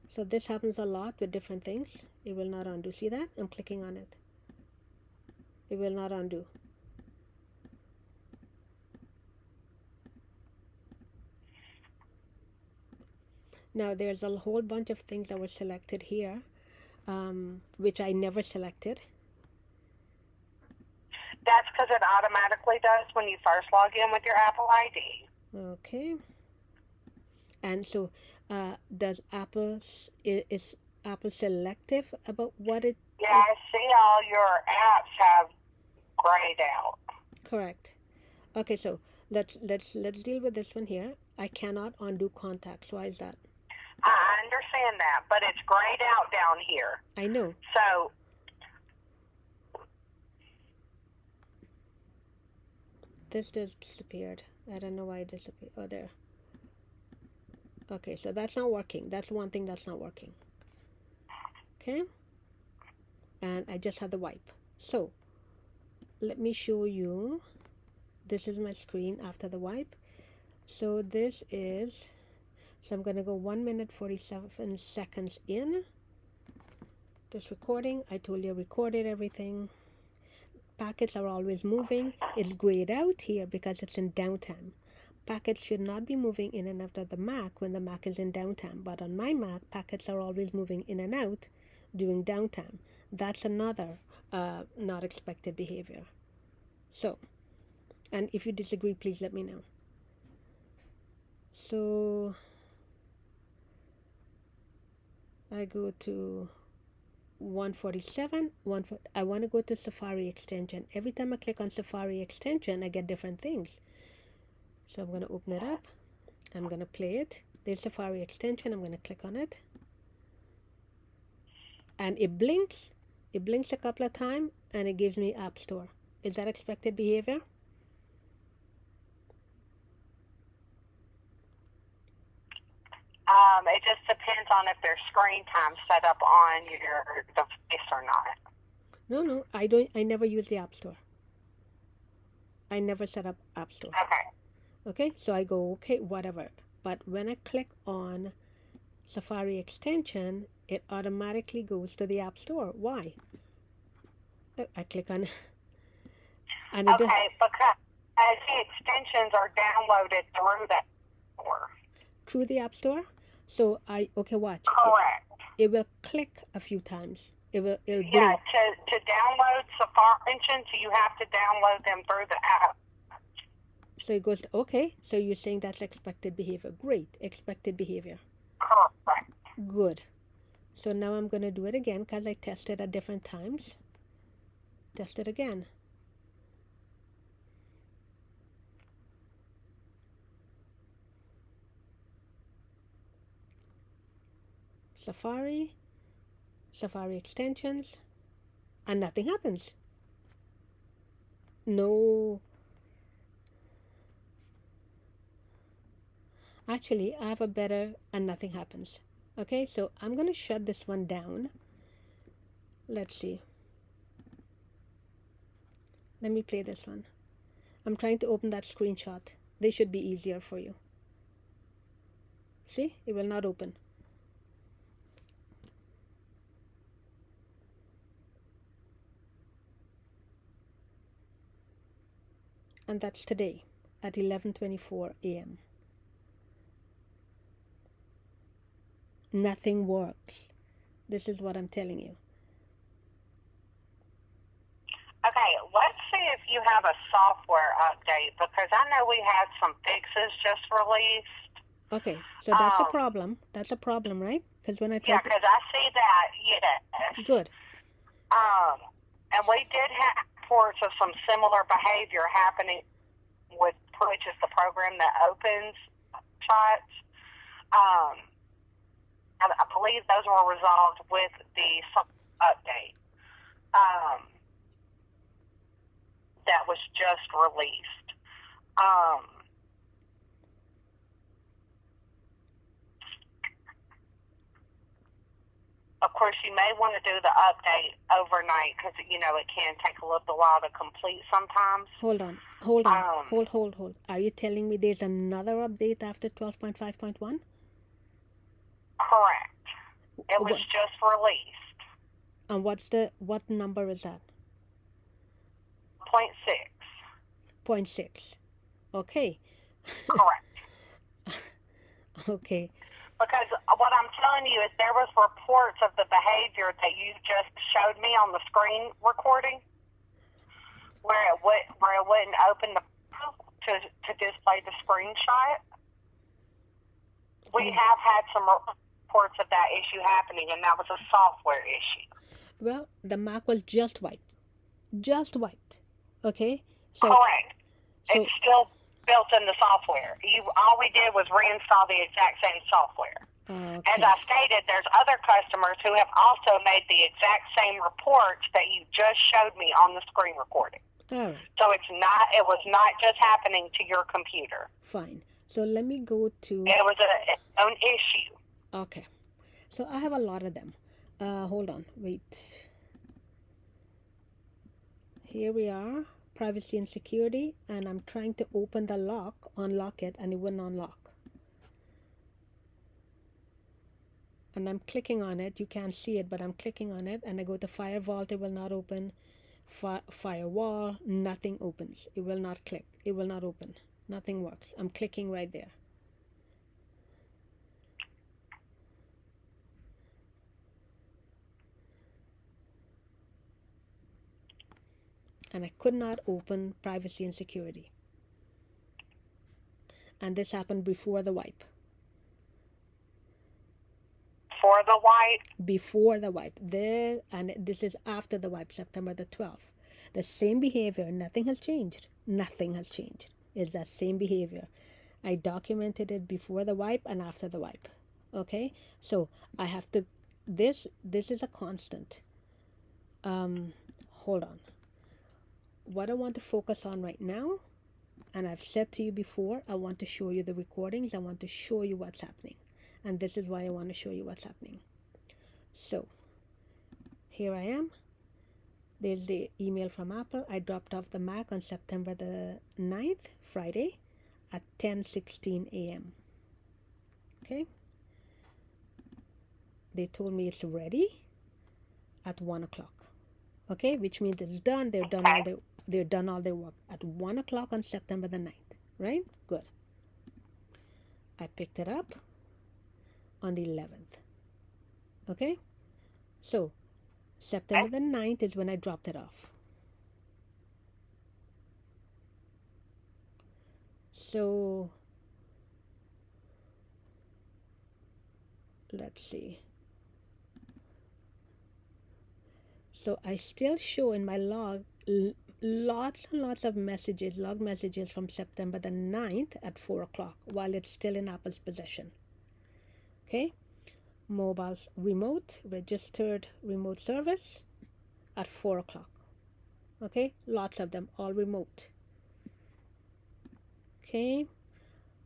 S1: So this happens a lot with different things. It will not undo. See that? I'm clicking on it. It will not undo. Now there's a whole bunch of things that were selected here, which I never selected.
S2: That's because it automatically does when you first log in with your Apple ID.
S1: Okay. And so, does is Apple selective about what it?
S2: Yeah, I see all your apps have grayed out.
S1: Correct. Okay, so let's deal with this one here. I cannot undo contacts. Why is that?
S2: I understand that, but it's grayed out down here.
S1: I know.
S2: So
S1: This just disappeared. I don't know why it disappeared. Oh, there. Okay, so that's not working. That's one thing that's not working. Okay. And I just had the wipe. So let me show you. This is my screen after the wipe. So this is, so I'm going to go 1 minute 47 seconds in this recording. I told you I recorded everything. Packets are always moving. It's grayed out here because it's in downtime. Packets should not be moving in and out of the Mac when the Mac is in downtime. But on my Mac, packets are always moving in and out during downtime. That's another not expected behavior. So, and if you disagree, please let me know. So I go to 147. I want to go to Safari extension. Every time I click on Safari extension, I get different things. So I'm going to open it up. I'm going to play it. There's Safari extension. I'm going to click on it. And it blinks. It blinks a couple of times and it gives me App Store. Is that expected behavior?
S2: it just depends on if there's screen time set up on your device or not.
S1: No, I don't. I never use the App Store. I never set up App Store. Okay, so I go, okay, whatever. But when I click on Safari extension, it automatically goes to the App Store. Why? I click on and
S2: Okay, because the extensions are downloaded through that store.
S1: Through the App Store. So okay, watch.
S2: Correct.
S1: It will click a few times. It will blink.
S2: Yeah, to download Safari extensions, you have to download them through the app.
S1: So it goes, okay, so you're saying that's expected behavior. Great, expected behavior.
S2: Correct.
S1: Good. So now I'm going to do it again because I tested at different times. Test it again. Safari extensions, and nothing happens. no. Actually, I have a better, and nothing happens. Okay, so I'm going to shut this one down. Let's see. Let me play this one. I'm trying to open that screenshot. They should be easier for you. See, it will not open. And that's today at 11:24 a.m. Nothing works. This is what I'm telling you.
S2: Okay, let's see if you have a software update, because I know we had some fixes just released.
S1: Okay, so that's a problem. That's a problem, right? Because when I
S2: Yeah,
S1: tried to...
S2: because I see that, yes.
S1: Good.
S2: And we did have reports of some similar behavior happening with, which is the program that opens sites. I believe those were resolved with the update that was just released. Of course, you may want to do the update overnight because, you know, it can take a little while to complete sometimes.
S1: Hold on. Hold. Are you telling me there's another update after 12.5.1?
S2: Correct. It was
S1: What?
S2: just released.
S1: And what number is that?
S2: 0.6.
S1: 0.6. Okay.
S2: Correct.
S1: Okay.
S2: Because what I'm telling you is there was reports of the behavior that you just showed me on the screen recording, where it wouldn't open to display the screenshot. We have had some reports of that issue happening, and that was a software issue.
S1: Well, the Mac was just wiped. Okay. So.
S2: Correct.
S1: So,
S2: it's still built in the software. All we did was reinstall the exact same software.
S1: okay.
S2: As I stated, there's other customers who have also made the exact same reports that you just showed me on the screen recording.
S1: All right.
S2: So it was not just happening to your computer.
S1: Fine. So let me go to...
S2: It was its own issue.
S1: Okay. So I have a lot of them. Hold on. Wait. Here we are. Privacy and security. And I'm trying to open the lock, unlock it, and it wouldn't unlock. And I'm clicking on it. You can't see it, but I'm clicking on it. And I go to Firewall. It will not open. Firewall. Nothing opens. It will not click. It will not open. Nothing works. I'm clicking right there. And I could not open privacy and security. And this happened before the wipe.
S2: For the wipe?
S1: Before the wipe. And this is after the wipe, September the 12th. The same behavior. Nothing has changed. Nothing has changed. It's that same behavior. I documented it before the wipe and after the wipe. Okay? So I have to... This is a constant. Hold on. What I want to focus on right now, and I've said to you before, I want to show you the recordings. I want to show you what's happening. And this is why I want to show you what's happening. So, here I am. There's the email from Apple. I dropped off the Mac on September the 9th, Friday, at 10:16 a.m. Okay? They told me it's ready at 1 o'clock. Okay? Which means it's done. They're done all their work at 1 o'clock on September the 9th. Right? Good. I picked it up on the 11th. Okay? So, September the 9th is when I dropped it off. So, let's see. So, I still show in my log lots and lots of messages, log messages from September the 9th at 4 o'clock while it's still in Apple's possession. Okay? Mobile's remote, registered remote service at 4 o'clock. Okay, lots of them, all remote. Okay,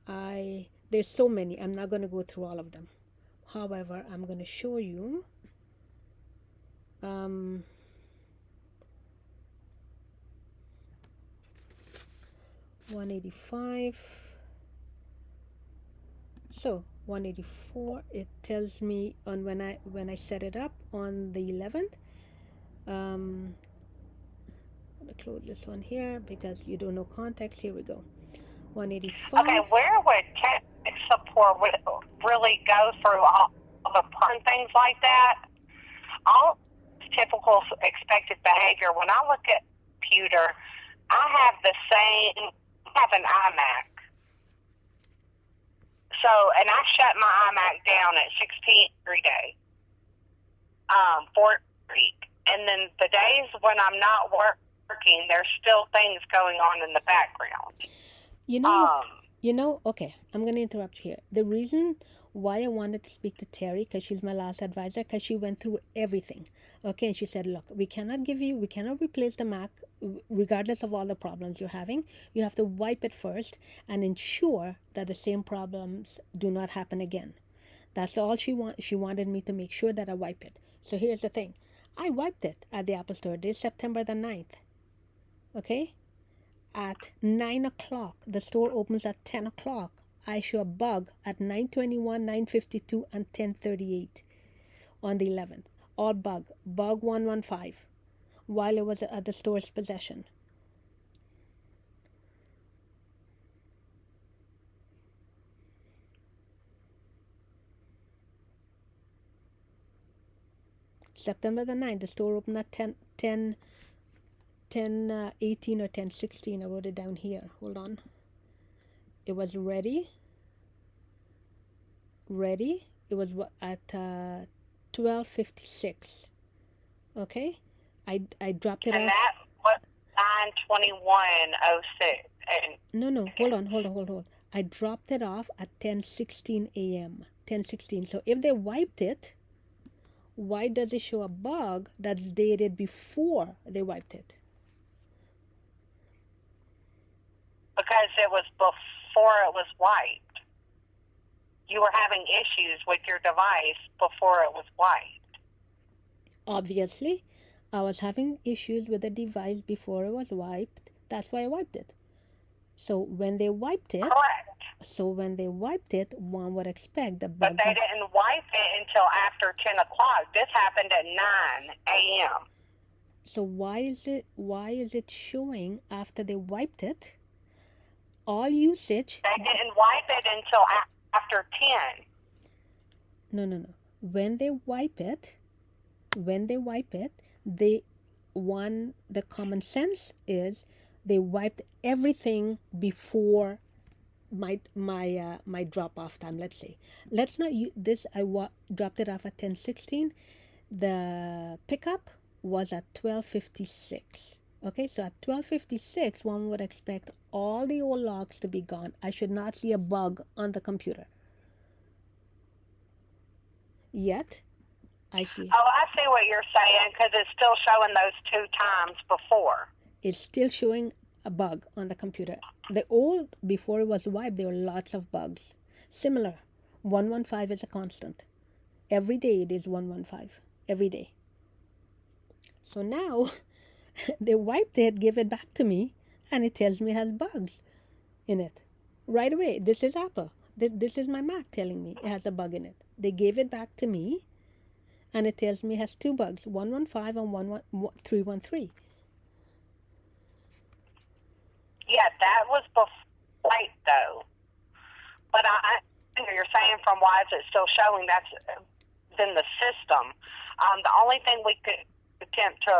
S1: there's so many. I'm not going to go through all of them. However, I'm going to show you 185. So 184, it tells me on when I set it up on the 11th. I'm gonna close this one here because you don't know context. Here we go. 185.
S2: Okay, where would tech support would really go through all the things like that? All typical expected behavior. When I look at computer, I have an iMac. So, and I shut my iMac down at 16 every day, for a week. And then the days when I'm not working, there's still things going on in the background.
S1: Okay, I'm going to interrupt here. The reason why I wanted to speak to Terry, because she's my last advisor, because she went through everything. Okay, and she said, look, we cannot replace the Mac regardless of all the problems you're having. You have to wipe it first and ensure that the same problems do not happen again. That's all she wanted me to make sure that I wipe it. So here's the thing. I wiped it at the Apple Store this September the 9th. Okay? At 9 o'clock. The store opens at 10 o'clock. I show a bug at 9:21, 9:52, and 10:38 on the 11th. All bug 115, while it was at the store's possession. September the 9th, the store opened at 10:18 or 10:16. I wrote it down here. Hold on. It was ready. It was at 12:56. Okay, I dropped it off.
S2: And that was 9:21:06.
S1: No. Hold on. I dropped it off at 10:16 a.m. 10:16. So if they wiped it, why does it show a bug that's dated before they wiped it?
S2: Because it was before it was wiped. You were having issues with your device before it was wiped.
S1: Obviously, I was having issues with the device before it was wiped. That's why I wiped it. So when they wiped it, one would expect the bug.
S2: But they didn't wipe it until after 10 o'clock. This happened at 9 a.m.
S1: So why is it showing after they wiped it? All usage.
S2: They didn't wipe it until after 10.
S1: No. When they wipe it, the common sense is they wiped everything before my drop off time. Let's say, let's not use this. Dropped it off at 10:16. The pickup was at 12:56. Okay, so at 12:56, one would expect all the old logs to be gone. I should not see a bug on the computer. Yet, I see.
S2: Oh, I see what you're saying, because it's still showing those 2 times before.
S1: It's still showing a bug on the computer. The old, before it was wiped, there were lots of bugs. Similar. 115 is a constant. Every day it is 115. Every day. So now, they wiped it, give it back to me, and it tells me it has bugs in it. Right away. This is Apple. This is my Mac telling me it has a bug in it. They gave it back to me, and it tells me it has 2 bugs, 115 and 313.
S2: Yeah, that was before, though. But I you're saying from why is it still showing that's in the system. The only thing we could attempt to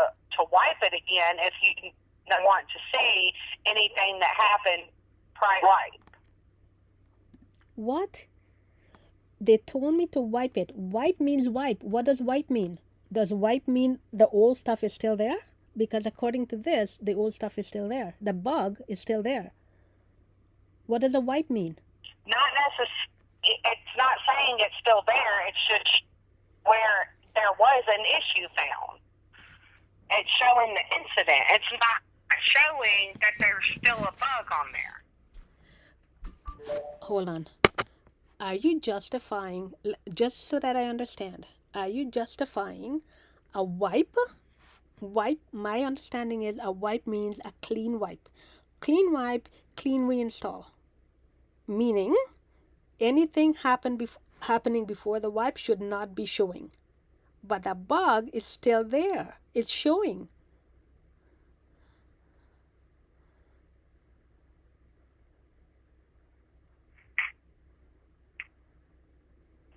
S2: wipe it again if you don't want to see anything that happened prior to wipe.
S1: What? They told me to wipe it. Wipe means wipe. What does wipe mean? Does wipe mean the old stuff is still there? Because according to this, the old stuff is still there. The bug is still there. What does a wipe mean?
S2: Not necessarily. It's not saying it's still there. It's just where there was an issue found. It's showing the incident. It's not showing that there's still a bug on there.
S1: Hold on. Are you justifying, just so that I understand, are you justifying a wipe? Wipe, my understanding is a wipe means a clean wipe. Clean wipe, clean reinstall. Meaning, anything happening before the wipe should not be showing. But the bug is still there. It's showing.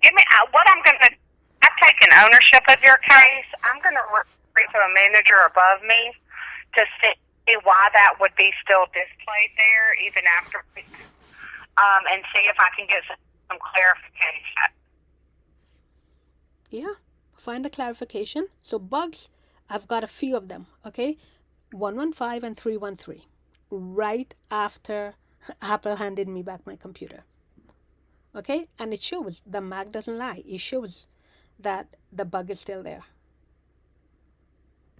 S2: Give me what I'm going to. I've taken ownership of your case. I'm going to reach to a manager above me to see why that would be still displayed there, even after, and see if I can get some clarification.
S1: Yeah, find the clarification. So bugs, I've got a few of them. Okay, 115 and 313. Right after Apple handed me back my computer. Okay, and it shows, the Mac doesn't lie. It shows that the bug is still there.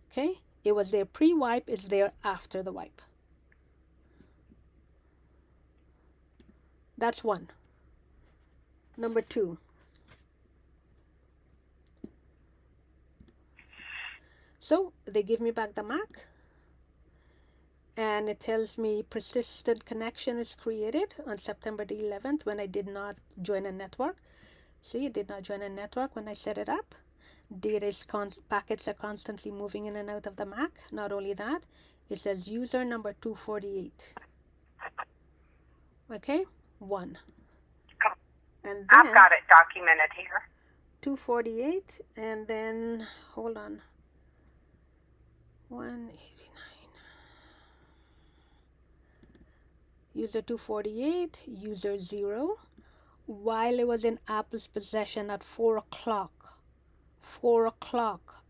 S1: Okay, it was there pre-wipe, it's there after the wipe. That's one. Number two. So they give me back the Mac, and it tells me persistent connection is created on September the 11th when I did not join a network. See, it did not join a network when I set it up. Packets are constantly moving in and out of the Mac. Not only that, it says user number 248. Okay, 1. And then
S2: I've got it documented here.
S1: 248, and then, hold on, 189. User 248, user 0, while it was in Apple's possession at 4 o'clock. 4 o'clock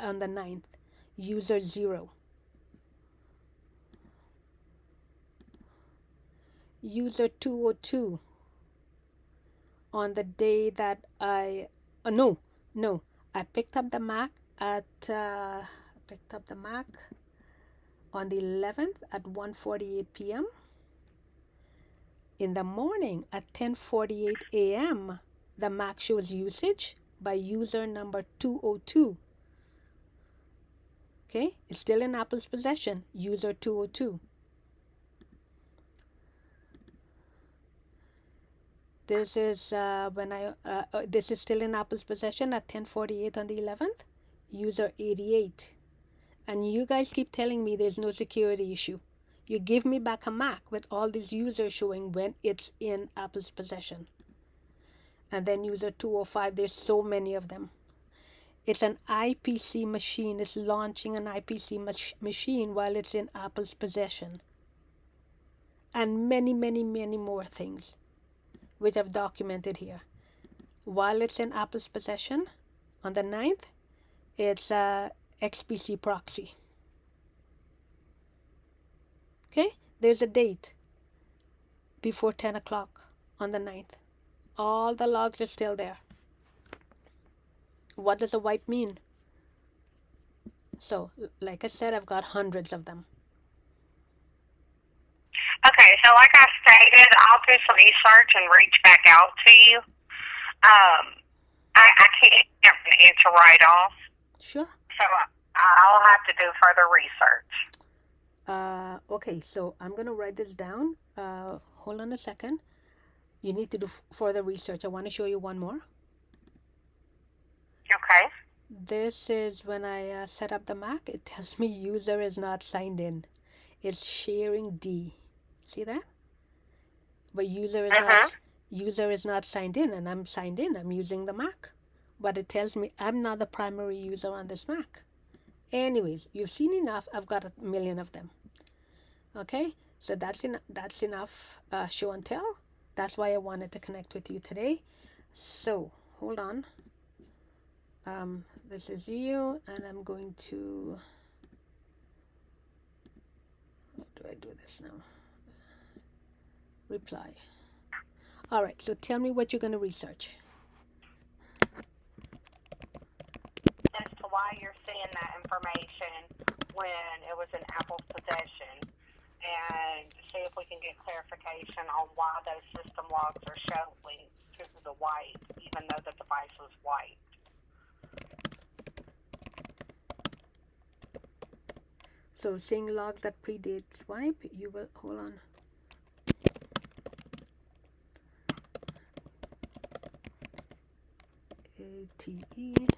S1: on the 9th, user 0. User 202 on the day that I picked up the Mac on the 11th at 1:48 p.m. In the morning at 10:48 a.m. the Mac shows usage by user number 202. Okay, it's still in Apple's possession, user 202. This is this is still in Apple's possession at 10:48 on the 11th, user 88. And you guys keep telling me there's no security issue. You give me back a Mac with all these users showing when it's in Apple's possession. And then user 205, there's so many of them. It's an IPC machine. It's launching an IPC machine while it's in Apple's possession. And many, many, many more things, which I've documented here. While it's in Apple's possession, on the 9th, it's a XPC proxy. Okay, there's a date before 10 o'clock on the 9th. All the logs are still there. What does a wipe mean? So, like I said, I've got hundreds of them.
S2: Okay, so like I stated, I'll do some research and reach back out to you. I can't answer right off.
S1: Sure.
S2: So I'll have to do further research.
S1: Okay, so I'm going to write this down. Hold on a second. You need to do further research. I want to show you one more.
S2: Okay.
S1: This is when I set up the Mac. It tells me user is not signed in. It's sharing D. See that? But user is not signed in, and I'm signed in. I'm using the Mac. But it tells me I'm not the primary user on this Mac. Anyways, you've seen enough. I've got 1 million of them. Okay, so that's enough show and tell. That's why I wanted to connect with you today. So hold on. This is you, and I'm going to. How do I do this now? Reply. All right. So tell me what you're going to research.
S2: As to why you're seeing that information when it was in Apple's possession, and see if we can get clarification on why those system logs are showing to the white, even though the device was white.
S1: So seeing log that predates wipe, you will, hold on. ATE.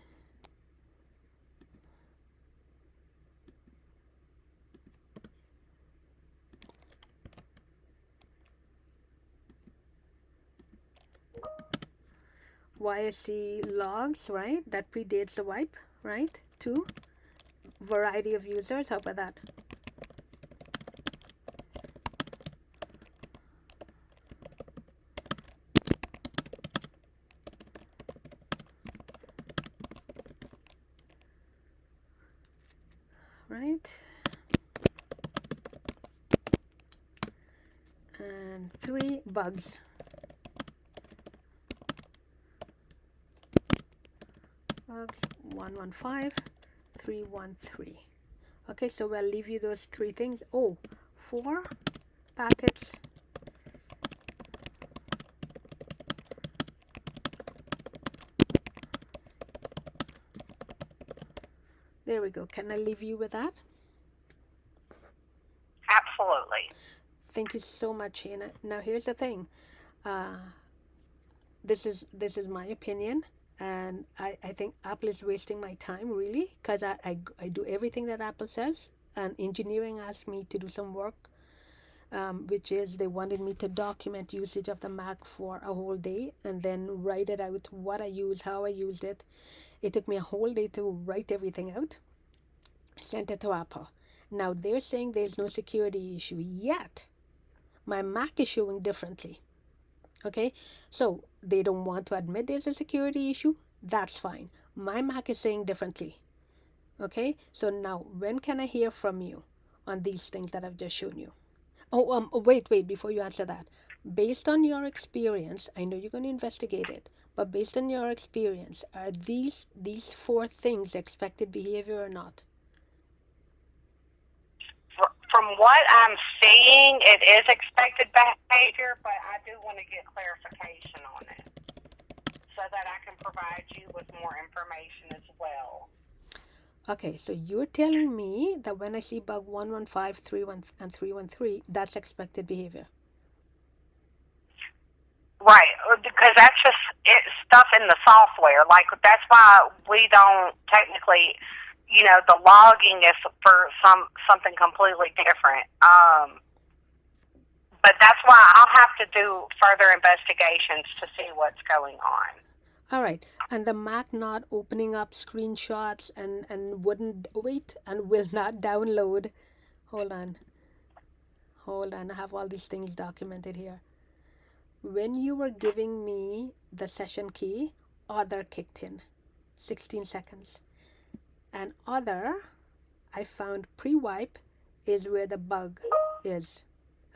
S1: YSC logs, right? That predates the wipe, right? 2. Variety of users, how about that? Right? And 3 bugs. Bugs 115 313. Okay, so we'll leave you those 3 things. Oh, 4 packets. There we go. Can I leave you with that?
S2: Absolutely.
S1: Thank you so much, Hannah. Now here's the thing. This is my opinion, and I think Apple is wasting my time, really, because I do everything that Apple says, and engineering asked me to do some work, which is they wanted me to document usage of the Mac for a whole day and then write it out, what I used, how I used it. It took me a whole day to write everything out, sent it to Apple. Now they're saying there's no security issue yet. My Mac is showing differently. Okay, so they don't want to admit there's a security issue. That's fine. My Mac is saying differently. Okay, so now when can I hear from you on these things that I've just shown you? Oh, wait, before you answer that. Based on your experience, I know you're going to investigate it, but based on your experience, are these 4 things expected behavior or not?
S2: From what I'm seeing, it is expected behavior, but I do want to get clarification on it so that I can provide you with more information as well.
S1: Okay, so you're telling me that when I see bug 115, 31, and 313, that's expected behavior.
S2: Right, because that's just stuff in the software. Like, that's why we don't technically, the logging is for something completely different. But that's why I'll have to do further investigations to see what's going on.
S1: All right, and the Mac not opening up screenshots and wouldn't wait and will not download. Hold on, I have all these things documented here. When you were giving me the session key, other kicked in, 16 seconds. And other, I found pre-wipe is where the bug is.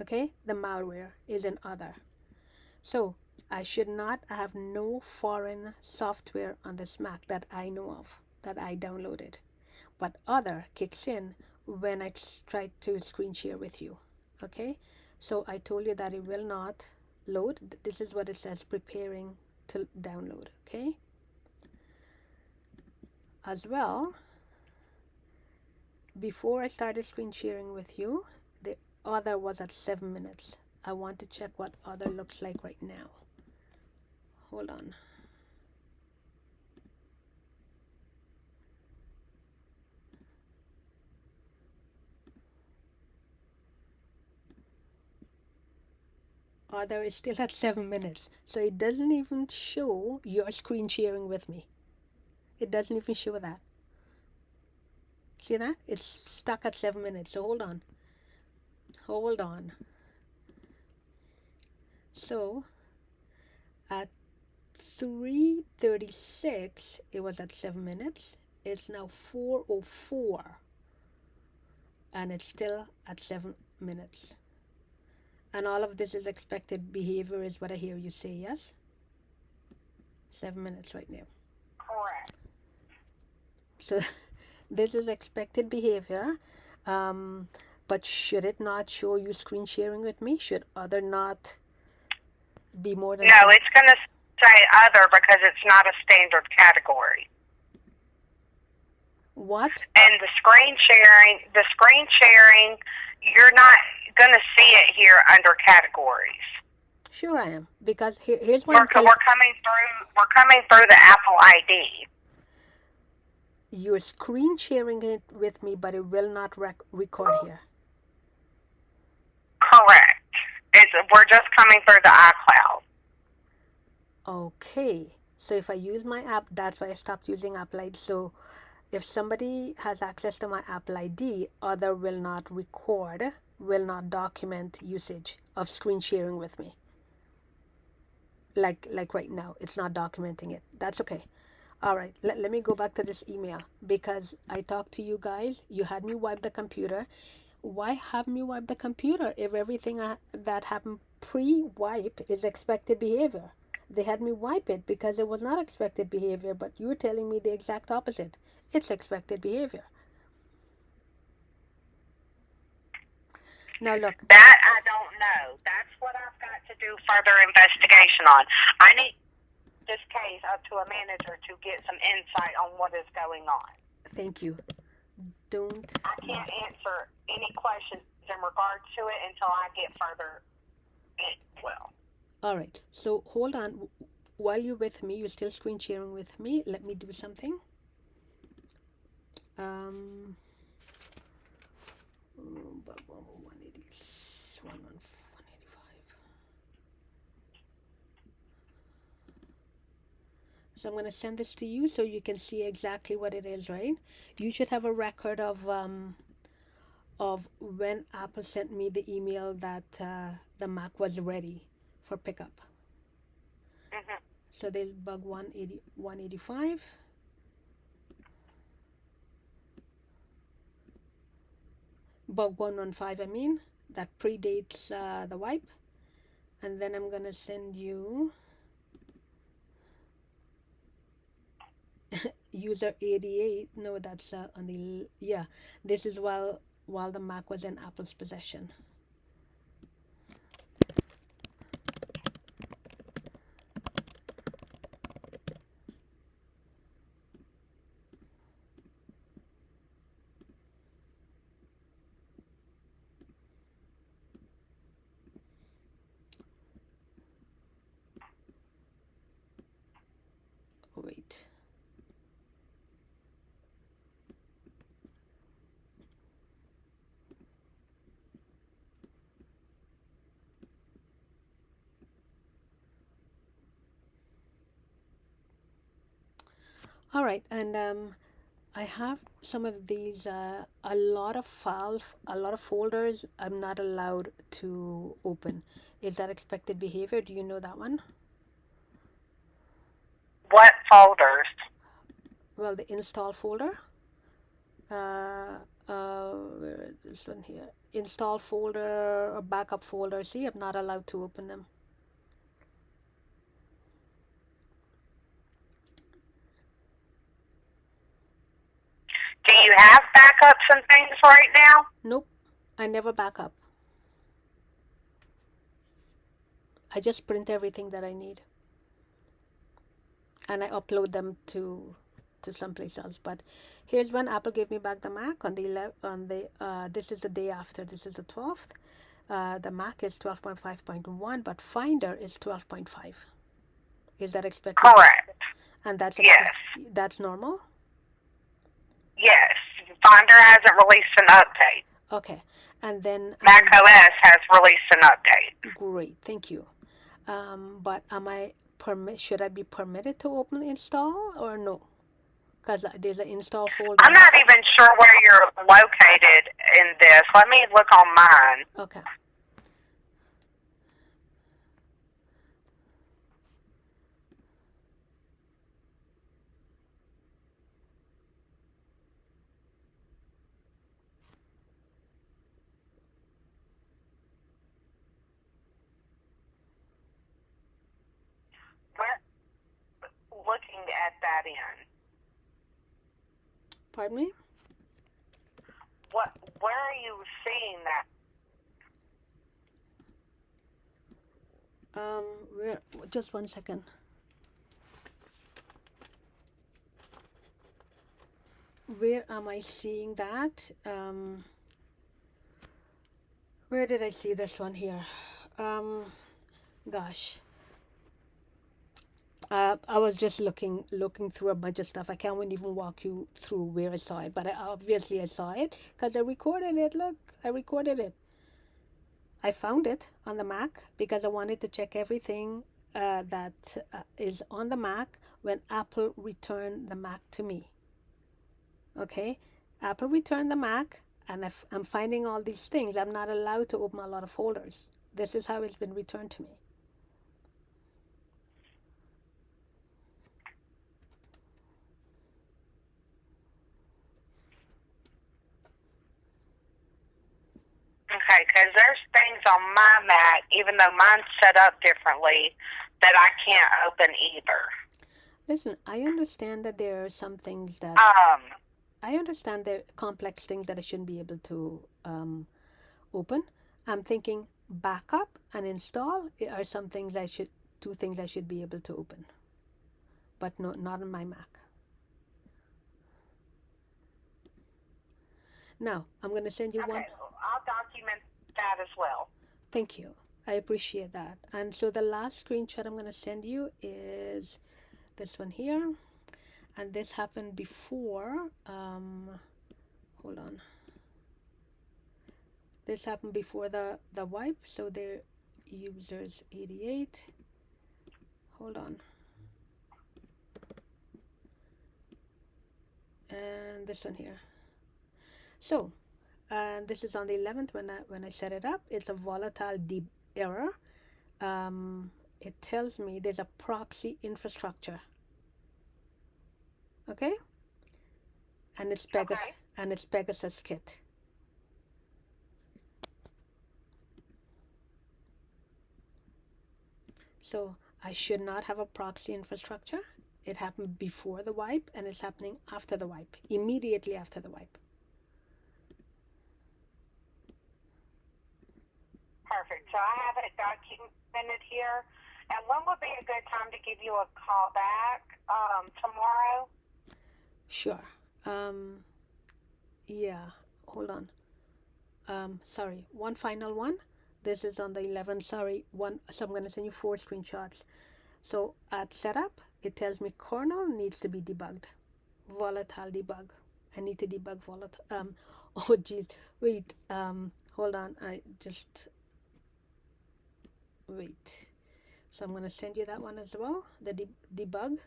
S1: Okay, the malware is in other. So I have no foreign software on this Mac that I know of, that I downloaded. But other kicks in when I try to screen share with you. Okay, so I told you that it will not load. This is what it says, preparing to download. Okay, as well, before I started screen sharing with you, the other was at 7 minutes. I want to check what other looks like right now. Hold on. Other is still at 7 minutes, so it doesn't even show your screen sharing with me. It doesn't even show that. See that? It's stuck at 7 minutes. So hold on. So at 3:36, it was at 7 minutes. It's now 4:04, and it's still at 7 minutes. And all of this is expected behavior, is what I hear you say, yes? 7 minutes right now.
S2: Correct.
S1: So this is expected behavior. But should it not show you screen sharing with me? Should other not be more than
S2: No,
S1: two?
S2: it's going to say other because it's not a standard category.
S1: What?
S2: And the screen sharing, you're not going to see it here under categories.
S1: Sure I am, because here's what
S2: We're
S1: I'm telling
S2: coming through the Apple ID.
S1: you're screen sharing it with me, but it will not record here.
S2: Correct. We're just coming through the iCloud.
S1: Okay, so if I use my app, that's why I stopped using Apple ID. So if somebody has access to my Apple ID, other will not record, will not document usage of screen sharing with me. Like right now, it's not documenting it. That's okay. All right, let me go back to this email, because I talked to you guys. You had me wipe the computer. Why have me wipe the computer if everything that happened pre-wipe is expected behavior? They had me wipe it because it was not expected behavior, but you're telling me the exact opposite. It's expected behavior. Now look.
S2: That I don't know. That's what I've got to do further investigation on. I need this case up to a manager to get some insight on what is going on.
S1: Thank you. Don't.
S2: I can't answer any questions in regards to it until I get further.
S1: All right. So hold on. While you're with me, you're still screen sharing with me. Let me do something. Um. 185. So I'm going to send this to you so you can see exactly what it is, right? You should have a record of when Apple sent me the email that the Mac was ready for pickup.
S2: Mm-hmm.
S1: So there's bug 185. Bug 115, I mean, that predates the wipe. And then I'm going to send you user 88. No, that's on the, yeah, this is while the Mac was in Apple's possession. Wait. All right, and I have some of these, a lot of files, a lot of folders I'm not allowed to open. Is that expected behavior? Do you know that one?
S2: What folders?
S1: Well, the install folder. Where is this one here? Install folder or backup folder. See, I'm not allowed to open them.
S2: Do you have backups and things right now?
S1: Nope, I never back up. I just print everything that I need, and I upload them to someplace else. But here's when Apple gave me back the Mac on the this is the day after. This is the 12th. The Mac is 12.5.1, but Finder is 12.5. Is that expected?
S2: Correct.
S1: And that's
S2: yes.
S1: That's normal?
S2: Yes. Finder hasn't released an update.
S1: Okay. And then
S2: Mac OS has released an update.
S1: Great, thank you. But should I be permitted to open install or no? Because there's an install folder.
S2: I'm not even sure where you're located in this. Let me look on mine.
S1: Okay.
S2: We're looking at that in.
S1: Pardon me?
S2: Where are you seeing that?
S1: Just 1 second. Where am I seeing that? Where did I see this one here? Gosh. I was just looking through a bunch of stuff. I can't even walk you through where I saw it, but obviously I saw it because I recorded it. Look, I recorded it. I found it on the Mac because I wanted to check everything that is on the Mac when Apple returned the Mac to me. Okay, Apple returned the Mac, and if I'm finding all these things, I'm not allowed to open a lot of folders. This is how it's been returned to me.
S2: Okay, because there's things on my Mac, even though mine's set up differently, that I can't open either.
S1: Listen, I understand that there are some things that I understand there are complex things that I shouldn't be able to open. I'm thinking backup and install are some things two things I should be able to open, but no, not on my Mac. Now, I'm going to send you one.
S2: Okay, I'll document that as well.
S1: Thank you. I appreciate that. And so the last screenshot I'm going to send you is this one here. And this happened before. Hold on. This happened before the wipe. So they're users 88. Hold on. And this one here. So, this is on the 11th when I set it up. It's a volatile deep error. It tells me there's a proxy infrastructure. Okay? And it's Pegasus Kit. So I should not have a proxy infrastructure. It happened before the wipe, and it's happening after the wipe, immediately after the wipe.
S2: Perfect. So I have it documented here. And when would be a good time to give you a call back? Tomorrow?
S1: Sure. Yeah. Hold on. Sorry. One final one. This is on the 11th. Sorry. So I'm going to send you 4 screenshots. So at setup, it tells me kernel needs to be debugged. Volatile debug. I need to debug volatile. Oh, geez. Wait. Hold on. Wait. So I'm going to send you that one as well. The debug.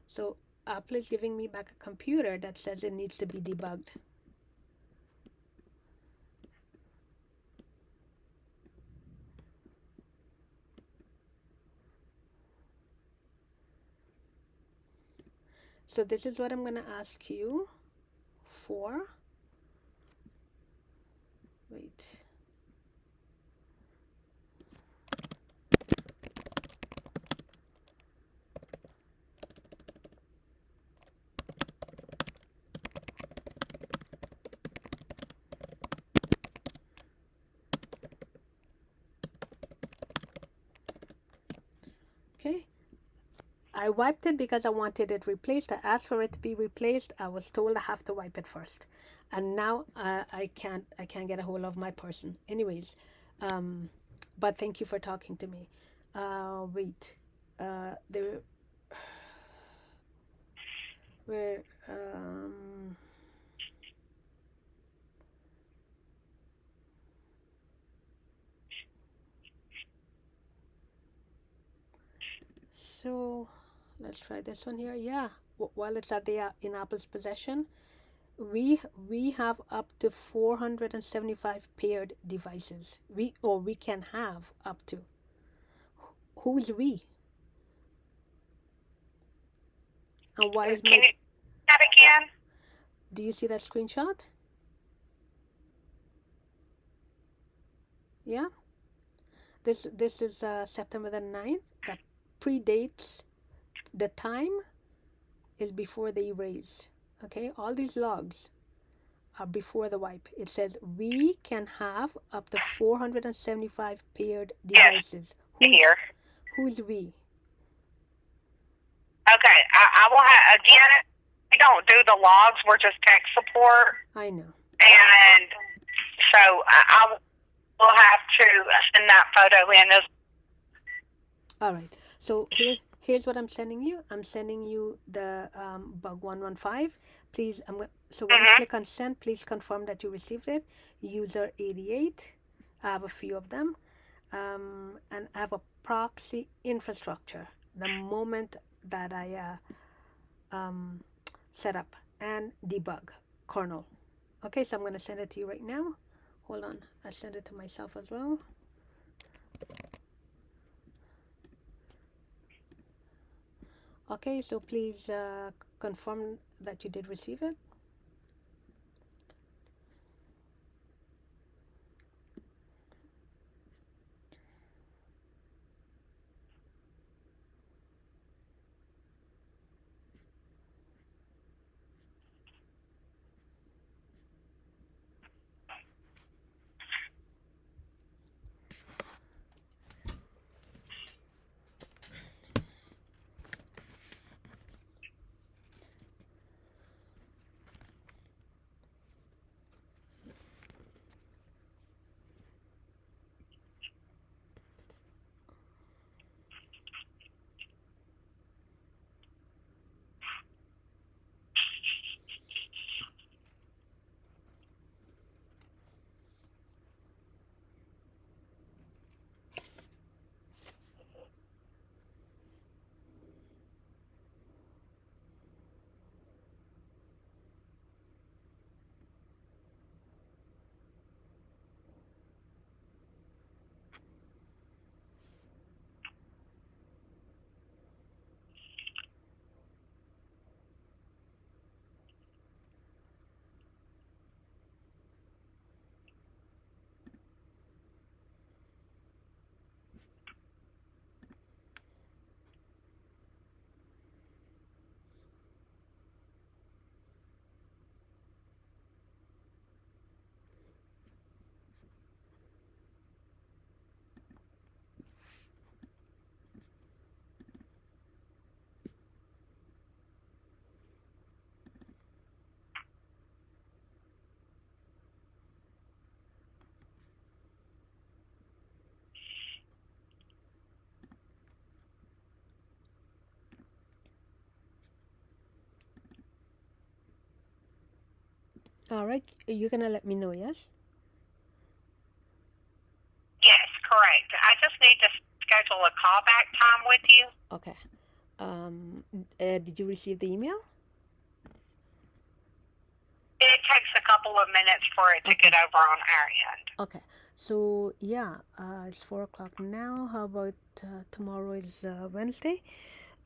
S1: So Apple is giving me back a computer that says it needs to be debugged. So this is what I'm going to ask you for. Wait. Okay. I wiped it because I wanted it replaced. I asked for it to be replaced. I was told I have to wipe it first, and now I can't get a hold of my person. Anyways, but thank you for talking to me. Wait, there where so let's try this one here. Yeah, while it's at the in Apple's possession, we have up to 475 paired devices. We can have up to. Who's we? And why is
S2: Can you do that again?
S1: Do you see that screenshot? Yeah. This is September the 9th. That predates the time is before the erase. Okay, all these logs are before the wipe. It says we can have up to 475 paired
S2: Yes,
S1: devices.
S2: here.
S1: Who's we?
S2: Okay, I will have, again, we don't do the logs, we're just tech support.
S1: I know.
S2: And so I will have to send that photo in as
S1: All right. So here's what I'm sending you. I'm sending you the bug 115. Please, so when you click on send, please confirm that you received it. User 88. I have a few of them, and I have a proxy infrastructure. The moment that I set up and debug kernel. Okay, so I'm going to send it to you right now. Hold on, I send it to myself as well. Okay, so please confirm that you did receive it. All right, you're gonna let me know, yes?
S2: yes, correct. I just need to schedule a callback time with you.
S1: Okay. Did you receive the email?
S2: It takes a couple of minutes for it to get over on our end.
S1: Okay. So yeah, it's 4 o'clock now. How about tomorrow is Wednesday?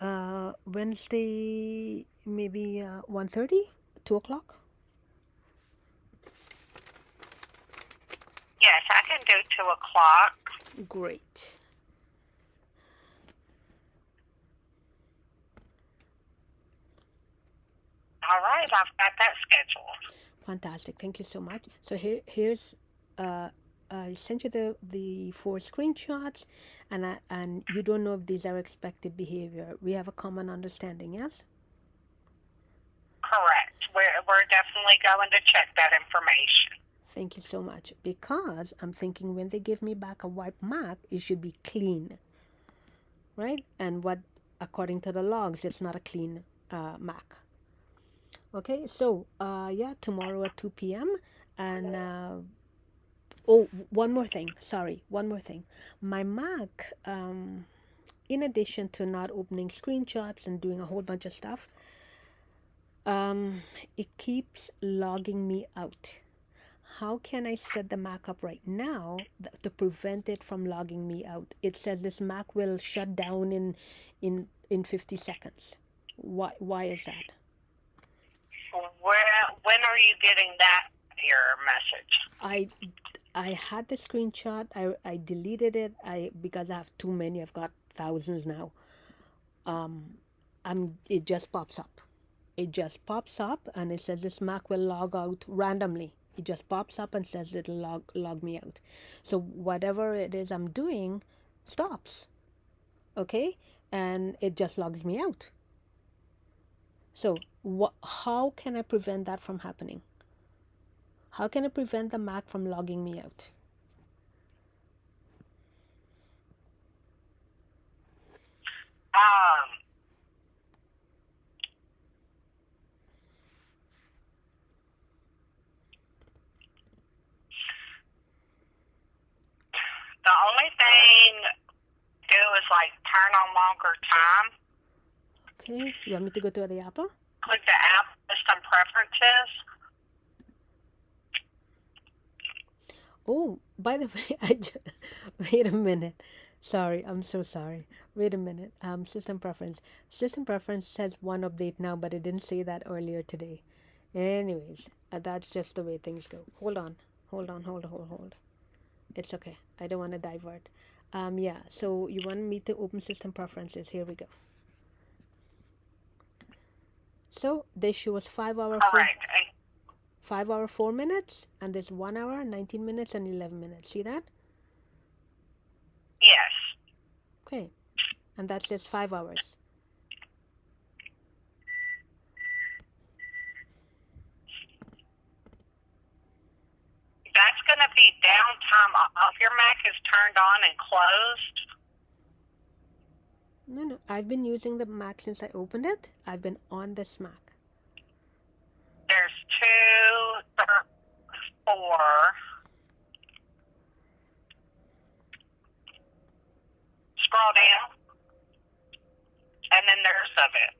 S1: Wednesday maybe 1:30, 2 o'clock.
S2: Yes, I can do 2 o'clock.
S1: Great.
S2: All right, I've got that scheduled.
S1: Fantastic. Thank you so much. So here's I sent you the 4 screenshots, and you don't know if these are expected behavior. We have a common understanding, yes?
S2: Correct. We're definitely going to check that information.
S1: Thank you so much. Because I'm thinking when they give me back a wiped Mac, it should be clean, right? And what, according to the logs, it's not a clean Mac. Okay, so yeah, tomorrow at 2 p.m. And oh, one more thing. Sorry, one more thing. My Mac, in addition to not opening screenshots and doing a whole bunch of stuff, it keeps logging me out. How can I set the Mac up right now to prevent it from logging me out? It says this Mac will shut down in 50 seconds. Why is that?
S2: When are you getting that error message?
S1: I had the screenshot. I deleted it. Because I have too many. I've got thousands now. It just pops up. it just pops up and it says this Mac will log out randomly. It just pops up and says it'll log me out. So whatever it is I'm doing stops. Okay? And it just logs me out. So how can I prevent that from happening? How can I prevent the Mac from logging me out?
S2: The only thing to do is like turn on longer time.
S1: Okay, you want me to go to the Apple?
S2: Click the app system preferences.
S1: Oh, by the way, wait a minute. Sorry, I'm so sorry. Wait a minute. System preference. System preference says one update now, but it didn't say that earlier today. Anyways, that's just the way things go. Hold on. It's okay. I don't want to divert. Yeah, so you want me to open system preferences. Here we go. So they show us 5 hour, 5 hour 4 minutes, and there's 1 hour, 19 minutes, and 11 minutes. See that?
S2: Yes.
S1: Okay, and that's just 5 hours.
S2: That's going to be downtime if your Mac is turned on and closed.
S1: No, I've been using the Mac since I opened it. I've been on this Mac.
S2: There's 2, 4. Scroll down, and then there's of it.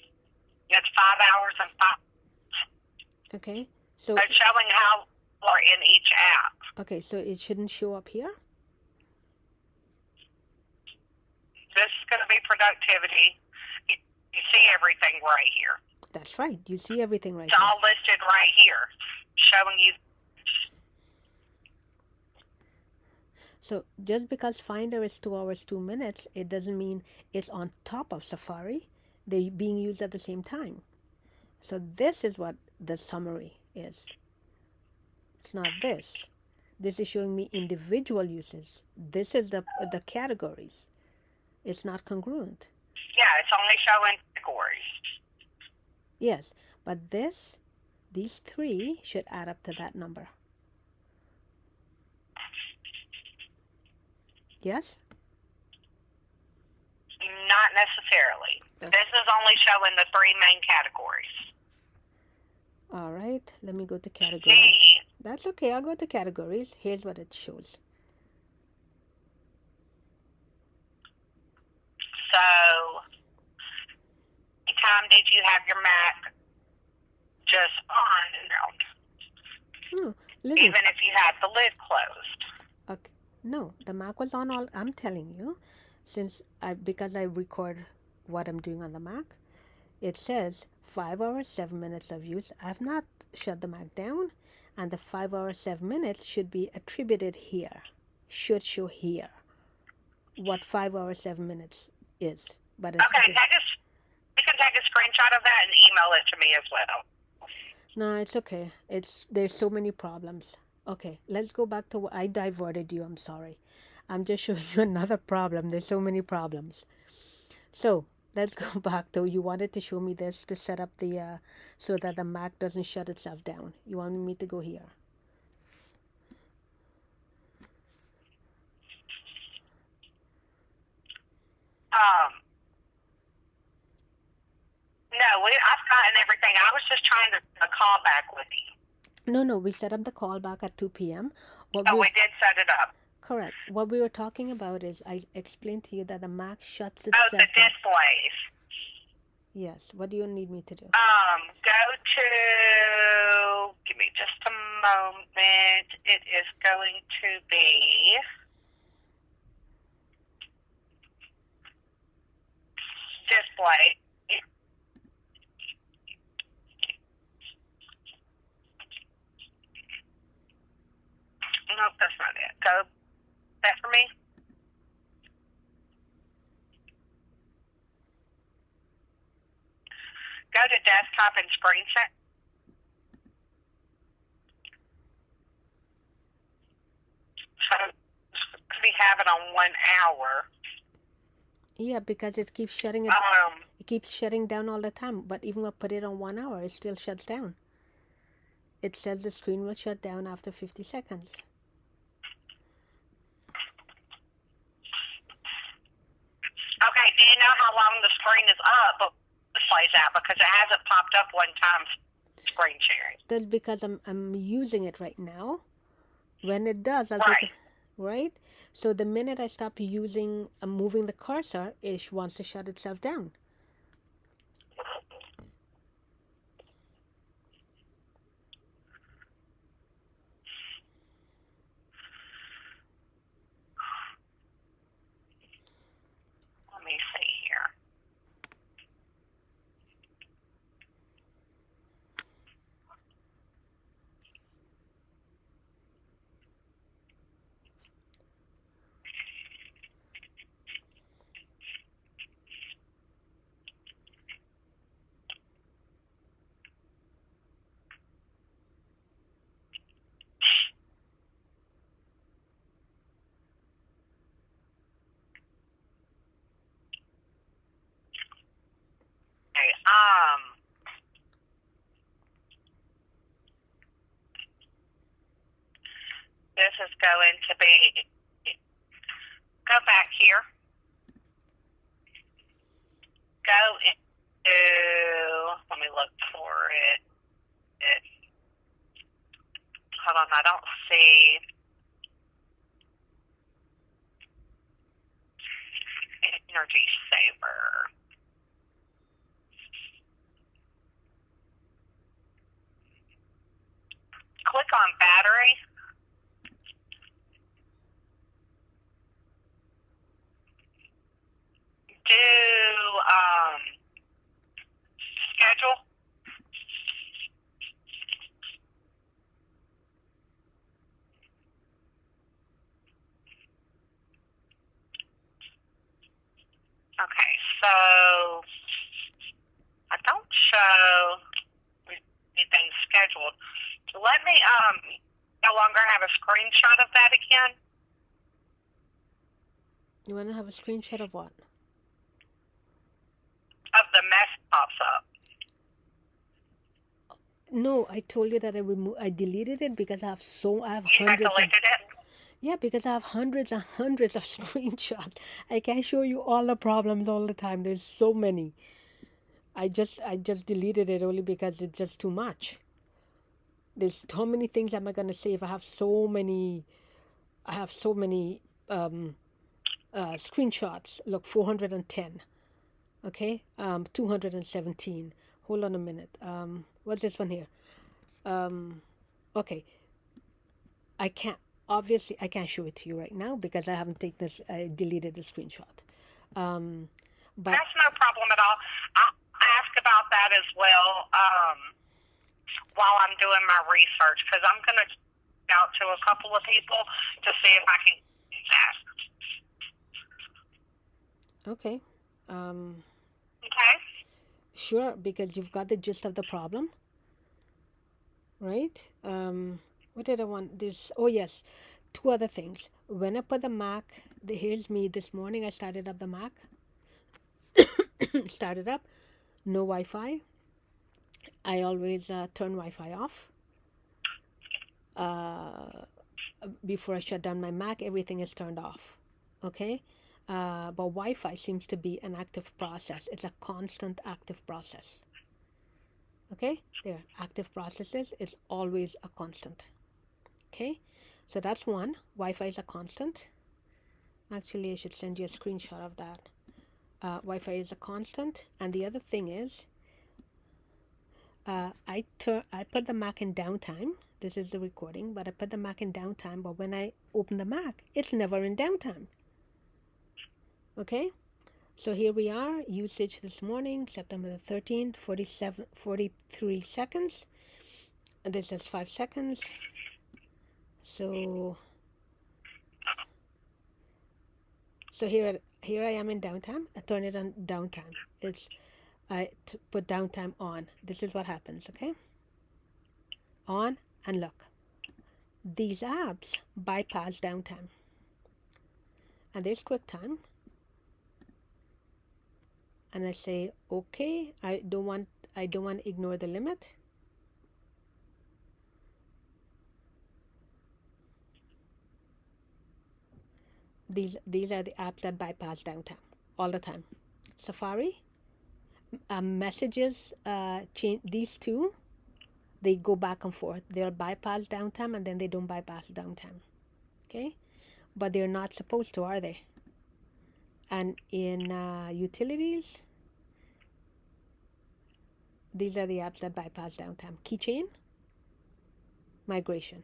S2: It's 5 hours and 5.
S1: Okay, so
S2: it's showing how are in each app.
S1: Okay, so it shouldn't show up here?
S2: This is going to be productivity. You see everything right here.
S1: That's right. You see everything right
S2: It's
S1: here.
S2: all listed right here, showing you.
S1: So just because Finder is 2 hours, 2 minutes, it doesn't mean it's on top of Safari. They're being used at the same time. So this is what the summary is. It's not this. This is showing me individual uses. This is the categories. It's not congruent.
S2: Yeah, it's only showing categories.
S1: Yes, but these 3 should add up to that number. Yes?
S2: Not necessarily. This is only showing the 3 main categories.
S1: All right, let me go to categories.
S2: See,
S1: That's okay, I'll go to categories. Here's what it shows.
S2: so, what time did you have your Mac just on and out?
S1: Listen.
S2: Even if you had the lid closed.
S1: Okay. No, the Mac was on all. I'm telling you, because I record what I'm doing on the Mac, it says 5 hours, 7 minutes of use. I've not shut the Mac down, and the 5 hours, 7 minutes should be attributed here. Should show here what 5 hours, 7 minutes is. But it's
S2: Okay, you can take a screenshot of that and email it to me as well.
S1: No, it's okay. There's so many problems. Okay, let's go back to what I diverted you. I'm sorry. I'm just showing you another problem. There's so many problems. So let's go back to, you wanted to show me this to set up the so that the Mac doesn't shut itself down. You wanted me to go here.
S2: No, I've gotten everything. I was just trying to call back with you.
S1: No, we set up the call back at 2 p.m.
S2: We did set it up.
S1: Correct. What we were talking about is I explained to you that the Mac shuts itself
S2: the
S1: down.
S2: displays.
S1: Yes. What do you need me to do?
S2: Go to, give me just a moment. It is going to be display. Nope, that's not it. Go that for me. Go to desktop and screen share? So we have it on 1 hour.
S1: Yeah, because it keeps shutting it keeps shutting down all the time. But even when I put it on 1 hour, it still shuts down. It says the screen will shut down after 50 seconds.
S2: Okay, do you know how long the screen is up? Plays out because it hasn't popped up one time. Screen sharing.
S1: That's because I'm using it right now. When it does, I'll
S2: Right.
S1: take it. Right. So the minute I stop using, moving the cursor, it wants to shut itself down.
S2: Let me see here. Okay, this is going to be, go back here. Go into, let me look for it. Hold on, I don't see Energy Saver. Click on battery. Do schedule. Okay, so I don't show anything scheduled. Let me no longer have a screenshot of that again.
S1: You want to have a screenshot of what?
S2: Of the mess pops up.
S1: No, I told you that I deleted it because I have
S2: You had
S1: hundreds.
S2: deleted it?
S1: Yeah, because I have hundreds and hundreds of screenshots. I can't show you all the problems all the time. There's so many. I just deleted it only because it's just too much. There's so many things am I gonna say if I have so many screenshots. Look, 410. Okay, 217. Hold on a minute. What's this one here? Okay, I can't. Obviously, I can't show it to you right now because I haven't taken this. I deleted the screenshot. But
S2: That's no problem at all. I'll ask about that as well while I'm doing my research because I'm going to out to a couple of people to see if I can do that.
S1: okay.
S2: Okay.
S1: Sure, because you've got the gist of the problem, right? What did I want? Oh yes, two other things. When I put the Mac, here's me this morning. I started up the Mac. Started up, no Wi-Fi. I always turn Wi-Fi off. Before I shut down my Mac, everything is turned off. Okay, but Wi-Fi seems to be an active process. It's a constant active process. Okay, there, active processes is always a constant. Okay, so that's one. Wi-Fi is a constant. Actually, I should send you a screenshot of that. Wi-Fi is a constant, and the other thing is, I put the Mac in downtime. This is the recording, but I put the Mac in downtime. But when I open the Mac, it's never in downtime. Okay, so here we are. Usage this morning, September the 13th, 43 seconds. And this is 5 seconds. So here I am in downtime. I turn it on downtime. It's I put downtime on. This is what happens, okay? On, and look. These apps bypass downtime. And there's QuickTime. And I say, okay, I don't want to ignore the limit. These are the apps that bypass downtime all the time. Safari, messages, change. These two, they go back and forth. They'll bypass downtime and then they don't bypass downtime. Okay, but they're not supposed to, are they? And in utilities, these are the apps that bypass downtime. Keychain, migration.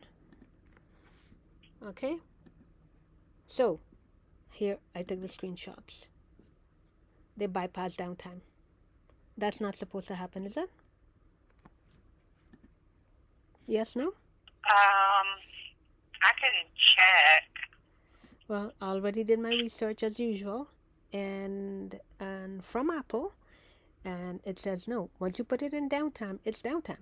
S1: Okay, so here I took the screenshots. They bypass downtime. That's not supposed to happen, is it? Yes, no?
S2: I can check.
S1: Well, I already did my research as usual, and from Apple, and it says no. Once you put it in downtime, it's downtime.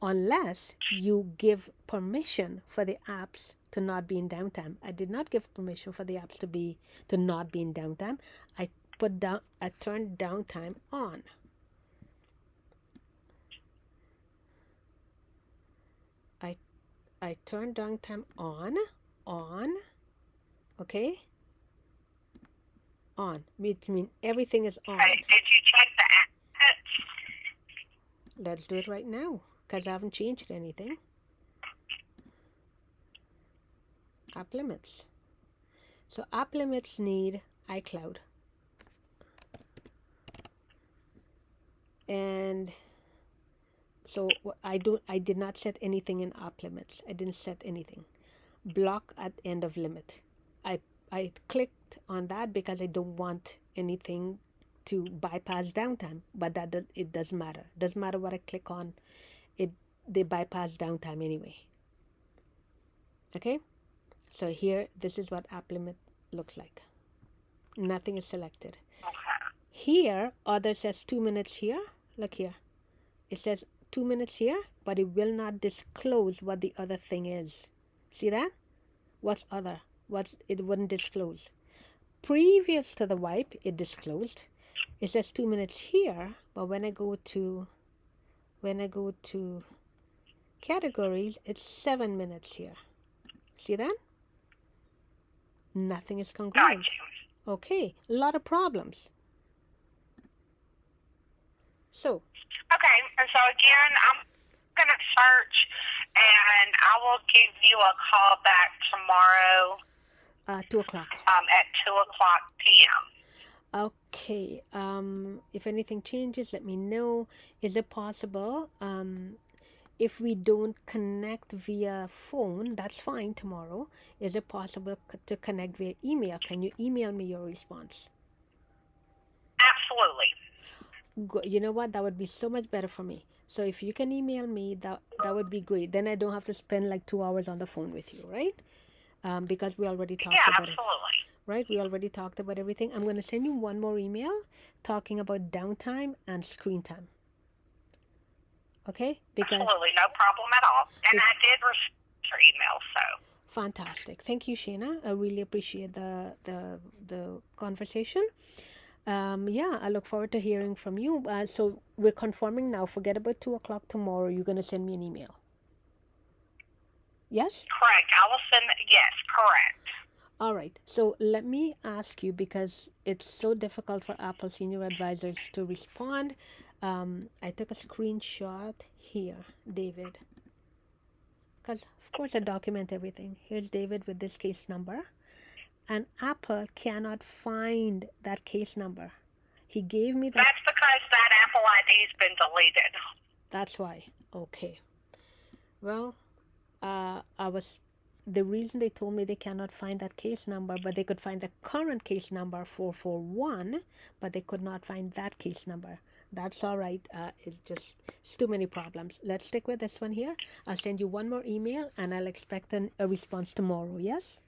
S1: Unless you give permission for the apps to not be in downtime. I did not give permission for the apps to not be in downtime. I turned downtime on. I turned downtime on, okay? On, which means everything is on.
S2: Did you check the apps?
S1: Let's do it right now, because I haven't changed anything. App limits. So app limits need iCloud. And so I did not set anything in app limits. I didn't set anything. Block at end of limit. I clicked on that because I don't want anything to bypass downtime, but it doesn't matter. Doesn't matter what I click on. They bypass downtime anyway. Okay? So here, this is what app limit looks like. Nothing is selected.
S2: Okay.
S1: Here, other says 2 minutes here. Look here. It says 2 minutes here, but it will not disclose what the other thing is. See that? What's other? It wouldn't disclose. Previous to the wipe, it disclosed. It says 2 minutes here, but when I go to categories, it's 7 minutes here. See that? Nothing is congruent. Okay, a lot of problems. So.
S2: Okay, and so again, I'm going to search, and I will give you a call back tomorrow.
S1: 2 o'clock.
S2: At 2 o'clock p.m.
S1: Okay. If anything changes, let me know. Is it possible? If we don't connect via phone, that's fine tomorrow. Is it possible to connect via email? Can you email me your response?
S2: Absolutely.
S1: You know what? That would be so much better for me. So if you can email me, that would be great. Then I don't have to spend like 2 hours on the phone with you, right? Because we already talked about
S2: absolutely.
S1: it. Right? We already talked about everything. I'm going to send you one more email talking about downtime and screen time. Okay? Because
S2: absolutely, no problem at all. And I did receive your email, so.
S1: Fantastic. Thank you, Shana. I really appreciate the conversation. I look forward to hearing from you. So we're confirming now. Forget about 2 o'clock tomorrow. You're going to send me an email. Yes?
S2: Correct. I will send, yes, correct.
S1: All right. So let me ask you, because it's so difficult for Apple senior advisors to respond. I took a screenshot here, David. Because, of course, I document everything. Here's David with this case number. And Apple cannot find that case number. He gave me that.
S2: That's because that Apple ID's been deleted.
S1: That's why. Okay. Well, the reason they told me they cannot find that case number, but they could find the current case number 441, but they could not find that case number. That's all right. It's too many problems. Let's stick with this one here. I'll send you one more email, and I'll expect a response tomorrow. Yes?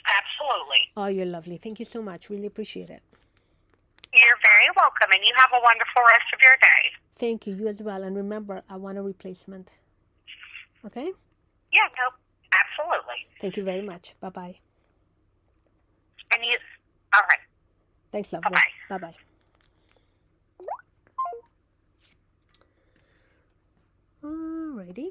S2: Absolutely.
S1: Oh, you're lovely. Thank you so much. Really appreciate it.
S2: You're very very welcome, and you have a wonderful rest of your day.
S1: Thank you. You as well. And remember, I want a replacement. Okay?
S2: Yeah, no, absolutely.
S1: Thank you very much. Bye-bye.
S2: And you, all right.
S1: Thanks, love.
S2: Bye-bye.
S1: Bye-bye. Alrighty.